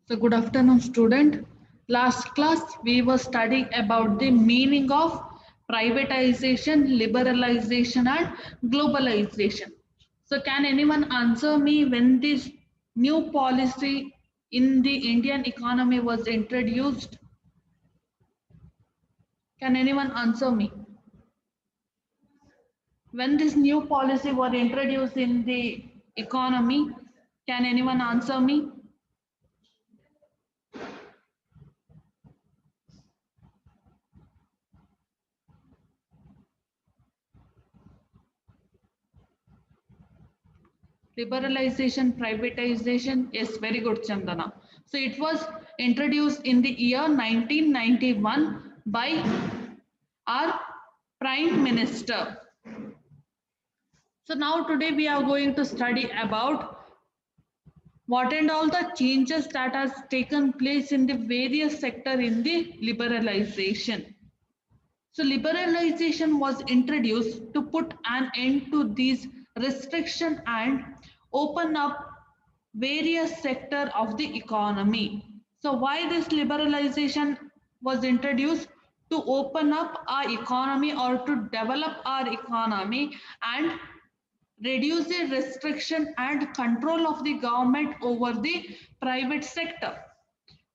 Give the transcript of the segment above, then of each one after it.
So good afternoon, student. Last class we were studying about the meaning of privatization, liberalization and globalization. So can anyone answer me when this new policy in the Indian economy was introduced? Can anyone answer me? When this new policy was introduced in the economy, can anyone answer me? Liberalization, privatization, yes, very good, Chandana. So it was introduced in the year 1991 by our Prime Minister. So now today we are going to study about what and all the changes that has taken place in the various sector in the liberalization. So liberalization was introduced to put an end to these restrictions and open up various sector of the economy. So why this liberalization was introduced? To open up our economy or to develop our economy and reduce the restriction and control of the government over the private sector.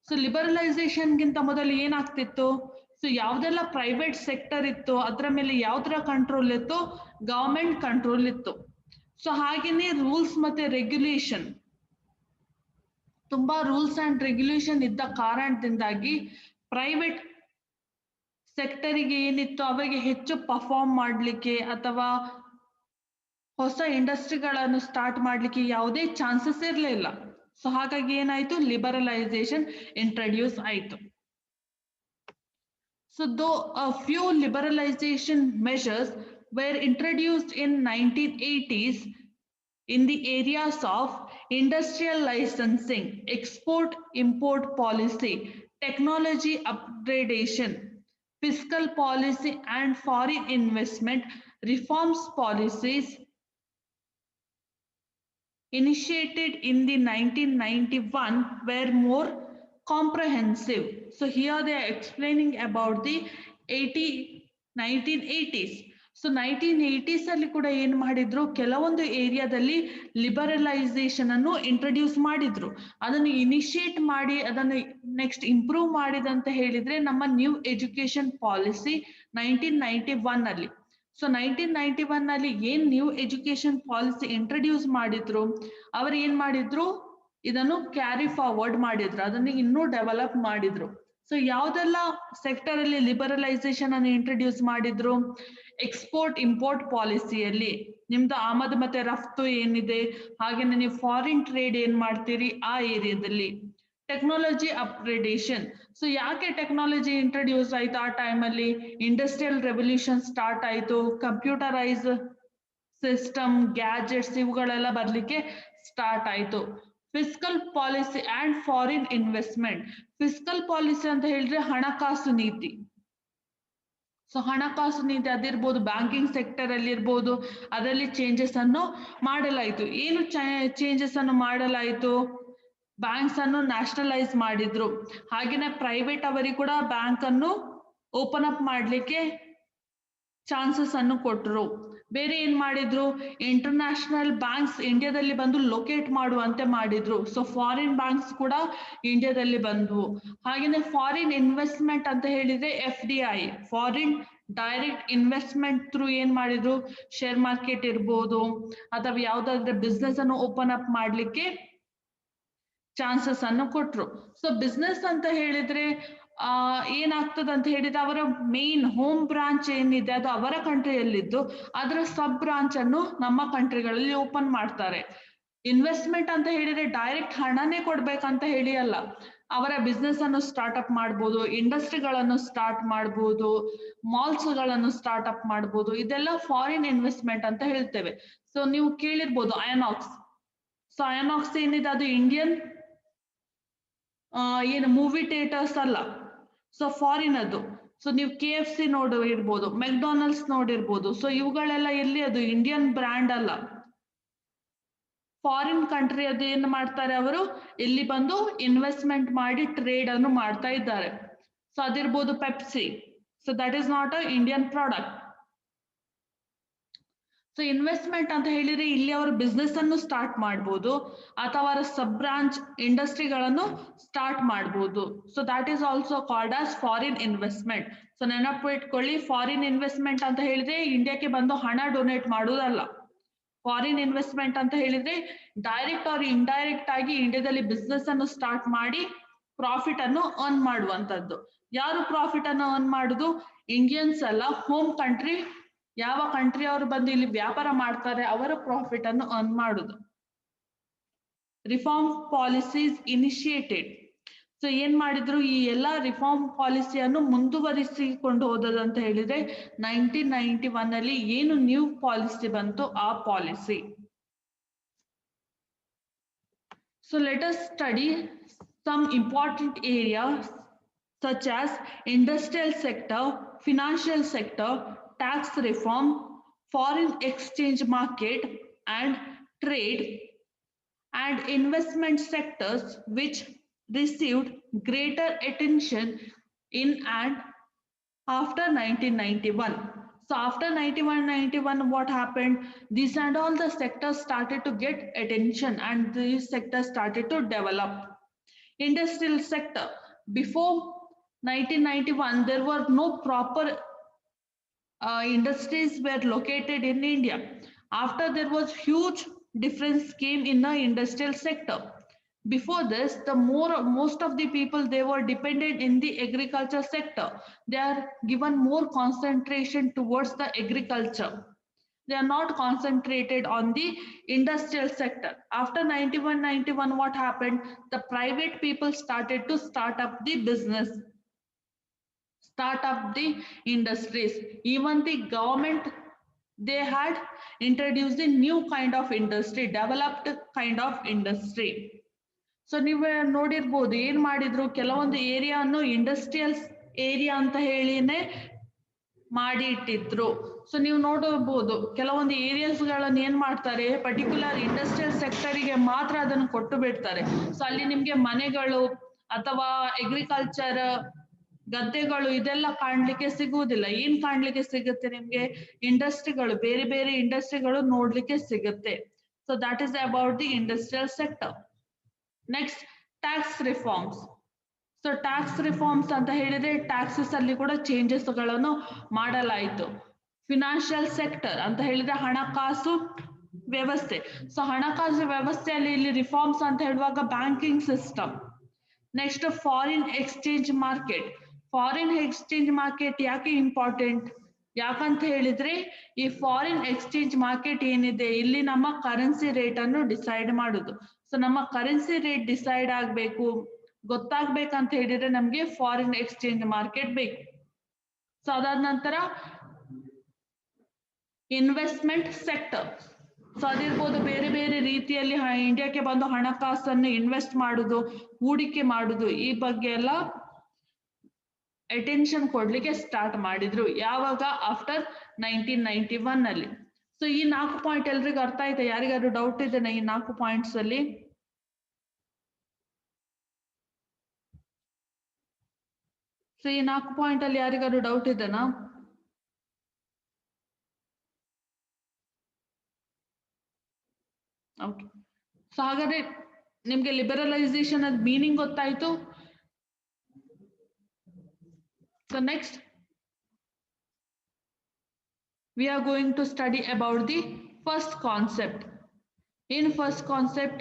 So ಲಿಬರಲೈಸೇಷನ್ಗಿಂತ ಮೊದಲು ಏನಾಗ್ತಿತ್ತು? So ಯಾವ್ದೆಲ್ಲ private sector ಇತ್ತು ಅದರ ಮೇಲೆ ಯಾವ್ದರ control ಇತ್ತು? Government control ಇತ್ತು. So ಹಾಗೇನೆ ರೂಲ್ಸ್ ಮತ್ತೆ ರೆಗ್ಯುಲೇಷನ್, ತುಂಬಾ ರೂಲ್ಸ್ ಅಂಡ್ ರೆಗ್ಯುಲೇಷನ್ ಇದ್ದ ಕಾರಣದಿಂದಾಗಿ ಪ್ರೈವೇಟ್ ಸೆಕ್ಟರಿಗೆ ಏನಿತ್ತು ಅವರಿಗೆ ಹೆಚ್ಚು ಪರ್ಫಾರ್ಮ್ ಮಾಡಲಿಕ್ಕೆ ಅಥವಾ ಹೊಸ ಇಂಡಸ್ಟ್ರಿಗಳನ್ನು ಸ್ಟಾರ್ಟ್ ಮಾಡಲಿಕ್ಕೆ ಯಾವುದೇ ಚಾನ್ಸಸ್ ಇರಲಿಲ್ಲ. ಸೊ ಹಾಗಾಗಿ ಏನಾಯ್ತು? ಲಿಬರಲೈಸೇಷನ್ ಇಂಟ್ರಡ್ಯೂಸ್ ಆಯಿತು. So though a few liberalization measures were introduced in 1980s in the areas of industrial licensing, export-import policy, technology upgradation, fiscal policy and foreign investment reforms policies initiated in the 1991 were more comprehensive. So here they are explaining about the 1980s. So 1980s ಅಲ್ಲಿ ಕೂಡ ಏನು ಮಾಡಿದ್ರು? ಕೆಲವೊಂದು ಏರಿಯಾದಲ್ಲಿ liberalisation ಅನ್ನು introduce ಮಾಡಿದ್ರು. ಅದನ್ನು initiate ಮಾಡಿ ಅದನ್ನು ನೆಕ್ಸ್ಟ್ ಇಂಪ್ರೂವ್ ಮಾಡಿದಂತ ಹೇಳಿದ್ರೆ ನಮ್ಮ ನ್ಯೂ ಎಜುಕೇಶನ್ ಪಾಲಿಸಿ 1991 ಅಲ್ಲಿ. ಸೊ 1991 ನಲ್ಲಿ ಏನ್ ನ್ಯೂ ಎಜುಕೇಶನ್ ಪಾಲಿಸಿ ಇಂಟ್ರೊಡ್ಯೂಸ್ ಮಾಡಿದ್ರು, ಅವರು ಏನ್ ಮಾಡಿದ್ರು? ಇದನ್ನು ಕ್ಯಾರಿ ಫಾರ್ವರ್ಡ್ ಮಾಡಿದ್ರು, ಅದನ್ನು ಇನ್ನೂ ಡೆವಲಪ್ ಮಾಡಿದ್ರು. ಸೊ ಯಾವ್ದೆಲ್ಲ ಸೆಕ್ಟರ್ ಅಲ್ಲಿ ಲಿಬರಲೈಸೇಷನ್ ಅನ್ನು ಇಂಟ್ರೊಡ್ಯೂಸ್ ಮಾಡಿದ್ರು? ಎಕ್ಸ್ಪೋರ್ಟ್ ಇಂಪೋರ್ಟ್ ಪಾಲಿಸಿಯಲ್ಲಿ ನಿಮ್ದು ಆಮದು ಮತ್ತೆ ರಫ್ತು ಏನಿದೆ, ಹಾಗೇನೆ ನೀವು ಫಾರಿನ್ ಟ್ರೇಡ್ ಏನ್ ಮಾಡ್ತೀರಿ ಆ ಏರಿಯಾದಲ್ಲಿ. Technology upgradation. ಸೊ ಯಾಕೆ ಟೆಕ್ನಾಲಜಿ ಇಂಟ್ರೊಡ್ಯೂಸ್ ಆಯ್ತು ಆ ಟೈಮಲ್ಲಿ? ಇಂಡಸ್ಟ್ರಿಯಲ್ ರೆವಲ್ಯೂಷನ್ ಸ್ಟಾರ್ಟ್ ಆಯ್ತು, ಕಂಪ್ಯೂಟರೈಸ್ ಸಿಸ್ಟಮ್, ಗ್ಯಾಜೆಟ್ಸ್ ಇವುಗಳೆಲ್ಲ ಬರ್ಲಿಕ್ಕೆ ಸ್ಟಾರ್ಟ್ ಆಯ್ತು. Fiscal policy and foreign investment. Fiscal policy ಅಂತ ಹೇಳಿದ್ರೆ ಹಣಕಾಸು ನೀತಿ. ಸೊ ಹಣಕಾಸು ನೀತಿ ಅದಿರ್ಬೋದು, ಬ್ಯಾಂಕಿಂಗ್ ಸೆಕ್ಟರ್ ಅಲ್ಲಿ ಇರ್ಬೋದು, ಅದರಲ್ಲಿ ಚೇಂಜಸ್ ಅನ್ನು ಮಾಡಲಾಯಿತು. ಏನು ಚೇಂಜಸ್ ಅನ್ನು ಮಾಡಲಾಯಿತು? ಬ್ಯಾಂಕ್ಸ್ ಅನ್ನು ನ್ಯಾಷನಲೈಸ್ ಮಾಡಿದ್ರು. ಹಾಗೇನೆ ಪ್ರೈವೇಟ್ ಅವರಿಗೆ ಕೂಡ ಬ್ಯಾಂಕ್ ಅನ್ನು ಓಪನ್ ಅಪ್ ಮಾಡ್ಲಿಕ್ಕೆ ಚಾನ್ಸಸ್ ಅನ್ನು ಕೊಟ್ಟರು. ಬೇರೆ ಏನ್ ಮಾಡಿದ್ರು? ಇಂಟರ್ನ್ಯಾಷನಲ್ ಬ್ಯಾಂಕ್ಸ್ ಇಂಡಿಯಾದಲ್ಲಿ ಬಂದು ಲೊಕೇಟ್ ಮಾಡುವಂತೆ ಮಾಡಿದ್ರು. ಸೊ ಫಾರಿನ್ ಬ್ಯಾಂಕ್ಸ್ ಕೂಡ ಇಂಡಿಯಾದಲ್ಲಿ ಬಂದ್ವು. ಹಾಗೇನೆ ಫಾರಿನ್ ಇನ್ವೆಸ್ಟ್ಮೆಂಟ್ ಅಂತ ಹೇಳಿದ್ರೆ FDI, foreign direct investment through ಏನ್ ಮಾಡಿದ್ರು? ಶೇರ್ ಮಾರ್ಕೆಟ್ ಇರ್ಬೋದು ಅಥವಾ ಯಾವ್ದಾದ್ರೆ ಬಿಸ್ನೆಸ್ ಅನ್ನು ಓಪನ್ ಅಪ್ ಮಾಡ್ಲಿಕ್ಕೆ ಚಾನ್ಸಸ್ ಅನ್ನು ಕೊಟ್ರು. ಸೊ ಬಿಸ್ನೆಸ್ ಅಂತ ಹೇಳಿದ್ರೆ ಏನಾಗ್ತದೆ ಅಂತ ಹೇಳಿದ್ರೆ ಅವರ ಮೇನ್ ಹೋಮ್ ಬ್ರಾಂಚ್ ಏನಿದೆ ಅದು ಅವರ ಕಂಟ್ರಿಯಲ್ಲಿದ್ದು ಅದರ ಸಬ್ ಬ್ರಾಂಚ್ ಅನ್ನು ನಮ್ಮ ಕಂಟ್ರಿಗಳಲ್ಲಿ ಓಪನ್ ಮಾಡ್ತಾರೆ. ಇನ್ವೆಸ್ಟ್ಮೆಂಟ್ ಅಂತ ಹೇಳಿದ್ರೆ ಡೈರೆಕ್ಟ್ ಹಣನೇ ಕೊಡ್ಬೇಕಂತ ಹೇಳಿ ಅಲ್ಲ, ಅವರ ಬಿಸ್ನೆಸ್ ಅನ್ನು ಸ್ಟಾರ್ಟ್ ಅಪ್ ಮಾಡ್ಬೋದು, ಇಂಡಸ್ಟ್ರಿಗಳನ್ನು ಸ್ಟಾರ್ಟ್ ಮಾಡ್ಬೋದು, ಮಾಲ್ಸ್ ಗಳನ್ನು ಸ್ಟಾರ್ಟ್ ಅಪ್ ಮಾಡ್ಬೋದು. ಇದೆಲ್ಲ ಫಾರಿನ್ ಇನ್ವೆಸ್ಟ್ಮೆಂಟ್ ಅಂತ ಹೇಳ್ತೇವೆ. ಸೊ ನೀವು ಕೇಳಿರ್ಬೋದು ಅಯನಾಕ್ಸ್. ಸೊ ಅಯನಾಕ್ಸ್ ಏನಿದೆ ಅದು ಇಂಡಿಯನ್ ಏನು ಮೂವಿ ಥಿಯೇಟರ್ಸ್ ಅಲ್ಲ, ಸೊ ಫಾರಿನ್ ಅದು. ಸೊ ನೀವು KFC ನೋಡಿರ್ಬೋದು, ಮೆಕ್ಡೊನಾಲ್ಡ್ಸ್ ನೋಡಿರ್ಬೋದು. ಸೊ ಇವುಗಳೆಲ್ಲ ಎಲ್ಲಿ? ಅದು ಇಂಡಿಯನ್ ಬ್ರ್ಯಾಂಡ್ ಅಲ್ಲ, ಫಾರಿನ್ ಕಂಟ್ರಿ ಅದು ಏನು ಮಾಡ್ತಾರೆ, ಅವರು ಇಲ್ಲಿ ಬಂದು ಇನ್ವೆಸ್ಟ್ಮೆಂಟ್ ಮಾಡಿ ಟ್ರೇಡ್ ಅನ್ನು ಮಾಡ್ತಾ ಇದ್ದಾರೆ. ಸೊ ಅದಿರ್ಬೋದು Pepsi. So that is not a Indian product. So investment ಅಂತ ಹೇಳಿದ್ರೆ ಇಲ್ಲಿ ಅವರು ಬಿಸ್ನೆಸ್ ಅನ್ನು ಸ್ಟಾರ್ಟ್ ಮಾಡ್ಬೋದು ಅಥವಾ ಸಬ್ ಬ್ರಾಂಚ್ ಇಂಡಸ್ಟ್ರಿಗಳನ್ನು ಸ್ಟಾರ್ಟ್ ಮಾಡ್ಬೋದು. So that is also called as foreign investment. So ನೆನಪು ಇಟ್ಕೊಳ್ಳಿ, ಫಾರಿನ್ ಇನ್ವೆಸ್ಟ್ಮೆಂಟ್ ಅಂತ ಹೇಳಿದ್ರೆ ಇಂಡಿಯಾಕ್ಕೆ ಬಂದು ಹಣ ಡೊನೇಟ್ ಮಾಡುವುದಲ್ಲ. ಫಾರಿನ್ ಇನ್ವೆಸ್ಟ್ಮೆಂಟ್ ಅಂತ ಹೇಳಿದ್ರೆ ಡೈರೆಕ್ಟ್ ಆರ್ ಇಂಡೈರೆಕ್ಟ್ ಆಗಿ ಇಂಡಿಯಾದಲ್ಲಿ ಬಿಸ್ನೆಸ್ ಅನ್ನು ಸ್ಟಾರ್ಟ್ ಮಾಡಿ ಪ್ರಾಫಿಟ್ ಅನ್ನು ಅರ್ನ್ ಮಾಡುವಂತದ್ದು. ಯಾರು ಪ್ರಾಫಿಟ್ ಅನ್ನು ಅರ್ನ್ ಮಾಡುದು? ಇಂಡಿಯನ್ಸ್ ಅಲ್ಲ, ಹೋಮ್ ಕಂಟ್ರಿ. ಯಾವ ಕಂಟ್ರಿ ಅವರು ಬಂದು ಇಲ್ಲಿ ವ್ಯಾಪಾರ ಮಾಡ್ತಾರೆ ಅವರ ಪ್ರಾಫಿಟ್ ಅನ್ನು ಅರ್ನ್ ಮಾಡುದು. Reform policies initiated. ಸೊ ಏನ್ ಮಾಡಿದ್ರು, ಈ ಎಲ್ಲಾ ರಿಫಾರ್ಮ್ ಪಾಲಿಸಿಯನ್ನು ಮುಂದುವರಿಸಿಕೊಂಡು ಹೋದದ್ದು ಅಂತ ಹೇಳಿದ್ರೆ 1991 ಅಲ್ಲಿ ಏನು ನ್ಯೂ ಪಾಲಿಸಿ ಬಂತು ಆ policy. So let us study some important areas such as industrial sector, financial sector, tax reform, foreign exchange market and trade, and investment sectors which received greater attention in and after 1991. So after 91 what happened? These and all the sectors started to get attention and these sectors started to develop. Industrial sector. Before 1991, there were no proper industries were located in India. After, there was huge difference came in the industrial sector. Before this, most of the people, they were dependent in the agriculture sector. They are given more concentration towards the agriculture. They are not concentrated on the industrial sector. After 91, what happened? The private people started to start up the business, start up the industries. Even the government, they had introduced a new kind of industry, developed kind of industry. So ನೀವು ನೋಡಿರ್ಬೋದು ಏನ್ ಮಾಡಿದ್ರು, ಕೆಲವೊಂದು ಏರಿಯಾನು industrial area ಅಂತ ಹೇಳಿನೇ ಮಾಡಿ ಇಟ್ಟಿದ್ರು. So ನೀವು ನೋಡಬಹುದು ಕೆಲವೊಂದು ಏರಿಯಾಸ್ ಗಳನ್ನ ಏನ್ ಮಾಡ್ತಾರೆ, ಪರ್ಟಿಕ್ಯುಲರ್ ಇಂಡಸ್ಟ್ರಿಯಲ್ ಸೆಕ್ಟರಿಗೆ ಮಾತ್ರ ಅದನ್ನು ಕೊಟ್ಟು ಬಿಡ್ತಾರೆ. ಸೊ ಅಲ್ಲಿ ನಿಮ್ಗೆ ಮನೆಗಳು ಅಥವಾ ಅಗ್ರಿಕಲ್ಚರ್ ಗದ್ದೆಗಳು ಇದೆಲ್ಲ ಕಾಣ್ಲಿಕ್ಕೆ ಸಿಗುವುದಿಲ್ಲ. ಏನ್ ಕಾಣ್ಲಿಕ್ಕೆ ಸಿಗುತ್ತೆ ನಿಮ್ಗೆ? ಇಂಡಸ್ಟ್ರಿಗಳು, ಬೇರೆ ಬೇರೆ ಇಂಡಸ್ಟ್ರಿಗಳು ನೋಡ್ಲಿಕ್ಕೆ ಸಿಗುತ್ತೆ. So that is about the industrial sector. Next, tax reforms. So tax reforms ಅಂತ ಹೇಳಿದ್ರೆ ಟ್ಯಾಕ್ಸಸ್ ಅಲ್ಲಿ ಕೂಡ ಚೇಂಜಸ್ ಗಳನ್ನು ಮಾಡಲಾಯಿತು. ಫಿನಾನ್ಷಿಯಲ್ ಸೆಕ್ಟರ್ ಅಂತ ಹೇಳಿದ್ರೆ ಹಣಕಾಸು ವ್ಯವಸ್ಥೆ. ಸೊ ಹಣಕಾಸು ವ್ಯವಸ್ಥೆಯಲ್ಲಿ ಇಲ್ಲಿ ರಿಫಾರ್ಮ್ಸ್ ಅಂತ ಹೇಳುವಾಗ banking system. Next, foreign exchange market. Foreign exchange market ಯಾಕೆ ಇಂಪಾರ್ಟೆಂಟ್? ಯಾಕಂತ ಹೇಳಿದ್ರೆ ಈ ಫಾರಿನ್ ಎಕ್ಸ್ಚೇಂಜ್ ಮಾರ್ಕೆಟ್ ಏನಿದೆ, ಇಲ್ಲಿ ನಮ್ಮ ಕರೆನ್ಸಿ ರೇಟ್ ಅನ್ನು ಡಿಸೈಡ್ ಮಾಡುದು. ಸೊ ನಮ್ಮ ಕರೆನ್ಸಿ ರೇಟ್ ಡಿಸೈಡ್ ಆಗ್ಬೇಕು, ಗೊತ್ತಾಗ್ಬೇಕಂತ ಹೇಳಿದ್ರೆ ನಮ್ಗೆ ಫಾರಿನ್ ಎಕ್ಸ್ಚೇಂಜ್ ಮಾರ್ಕೆಟ್ ಬೇಕು. ಸೊ ಅದಾದ ನಂತರ ಇನ್ವೆಸ್ಟ್ಮೆಂಟ್ ಸೆಕ್ಟರ್. ಸೊ ಅದಿರ್ಬೋದು ಬೇರೆ ಬೇರೆ ರೀತಿಯಲ್ಲಿ ಇಂಡಿಯಾಕ್ಕೆ ಬಂದು ಹಣಕಾಸನ್ನು ಇನ್ವೆಸ್ಟ್ ಮಾಡುದು, ಹೂಡಿಕೆ ಮಾಡುದು, ಈ ಬಗ್ಗೆ ಎಲ್ಲ ಅಟೆನ್ಷನ್ ಕೊಡ್ಲಿಕ್ಕೆ ಸ್ಟಾರ್ಟ್ ಮಾಡಿದ್ರು. ಯಾವಾಗ? ಆಫ್ಟರ್ 1991 ಅಲ್ಲಿ. ಸೊ ಈ 4 ಪಾಯಿಂಟ್ ಎಲ್ರಿಗೂ ಅರ್ಥ ಆಯ್ತಾ? ಯಾರಿಗಾದ್ರು ಡೌಟ್ ಇದೆನಾ ಈ 4 ಪಾಯಿಂಟ್ಸ್ ಅಲ್ಲಿ? ಸೊ ಈ 4 ಪಾಯಿಂಟ್ ಅಲ್ಲಿ ಯಾರಿಗಾದ್ರು ಡೌಟ್ ಇದೆನಾ? ಓಕೆ. ಸೊ ಹಾಗಾದ್ರೆ ನಿಮ್ಗೆ ಲಿಬರಲೈಸೇಷನ್ ಅದ್ ಮೀನಿಂಗ್ ಗೊತ್ತಾಯ್ತು. So next, we are going to study about the first concept. In first concept,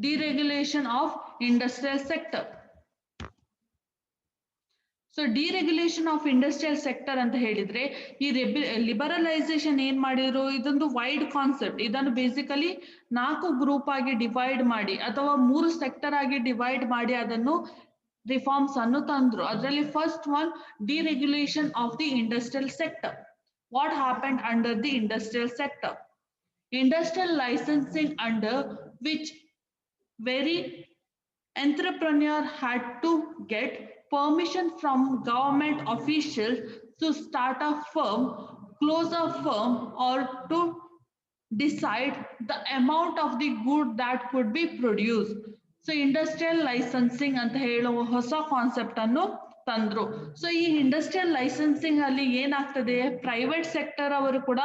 deregulation of industrial sector. So deregulation of industrial sector ಅಂತ ಹೇಳಿದ್ರೆ ಈ ಲಿಬರಲೈಸೇಷನ್ ಏನ್ ಮಾಡಿದ್ರು, ಇದೊಂದು ವೈಡ್ ಕಾನ್ಸೆಪ್ಟ್. ಇದನ್ನು ಬೇಸಿಕಲಿ 4 ಗ್ರೂಪ್ ಆಗಿ ಡಿವೈಡ್ ಮಾಡಿ ಅಥವಾ 3 ಸೆಕ್ಟರ್ ಆಗಿ ಡಿವೈಡ್ ಮಾಡಿ ಅದನ್ನು ರಿಫಾರ್ಮ್ಸ್ ಅನ್ನು ತಂದ್ರು. ಅದರಲ್ಲಿ first one, deregulation of the industrial sector. What happened under the industrial sector? Industrial licensing under which very entrepreneur had to get permission from government officials to start a firm, close a firm, or to decide the amount of the good that could be produced. So industrial licensing ಅಂತ ಹೇಳುವ ಹೊಸ concept ಅನ್ನು ತಂದ್ರು. So ಈ industrial licensing ಅಲ್ಲಿ ಏನಾಗ್ತದೆ, private sector ಅವರು ಕೂಡ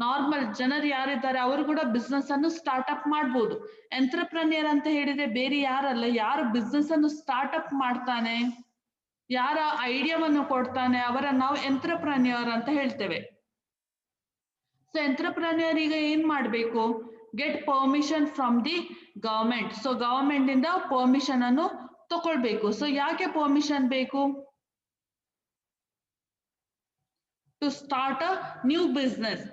ನಾರ್ಮಲ್ ಜನರು ಯಾರಿದ್ದಾರೆ ಅವರು ಕೂಡ ಬಿಸ್ನೆಸ್ ಅನ್ನು ಸ್ಟಾರ್ಟ್ ಅಪ್ ಮಾಡ್ಬೋದು. ಎಂಟ್ರಪ್ರನಿಯರ್ ಅಂತ ಹೇಳಿದ್ರೆ ಬೇರೆ ಯಾರಲ್ಲ, ಯಾರು ಬಿಸ್ನೆಸ್ ಅನ್ನು ಸ್ಟಾರ್ಟ್ ಅಪ್ ಮಾಡ್ತಾನೆ, ಯಾರ ಐಡಿಯಾವನ್ನು ಕೊಡ್ತಾನೆ ಅವರ ನಾವು ಎಂಟ್ರಪ್ರನಿಯರ್ ಅಂತ ಹೇಳ್ತೇವೆ. ಸೊ ಎಂಟ್ರಪ್ರನಿಯರ್ ಈಗ ಏನ್ ಮಾಡ್ಬೇಕು, get permission from the government. So government ಇಂದ ಪರ್ಮಿಷನ್ ಅನ್ನು ತಗೊಳ್ಬೇಕು. ಸೊ ಯಾಕೆ ಪರ್ಮಿಷನ್ ಬೇಕು? To start a new business.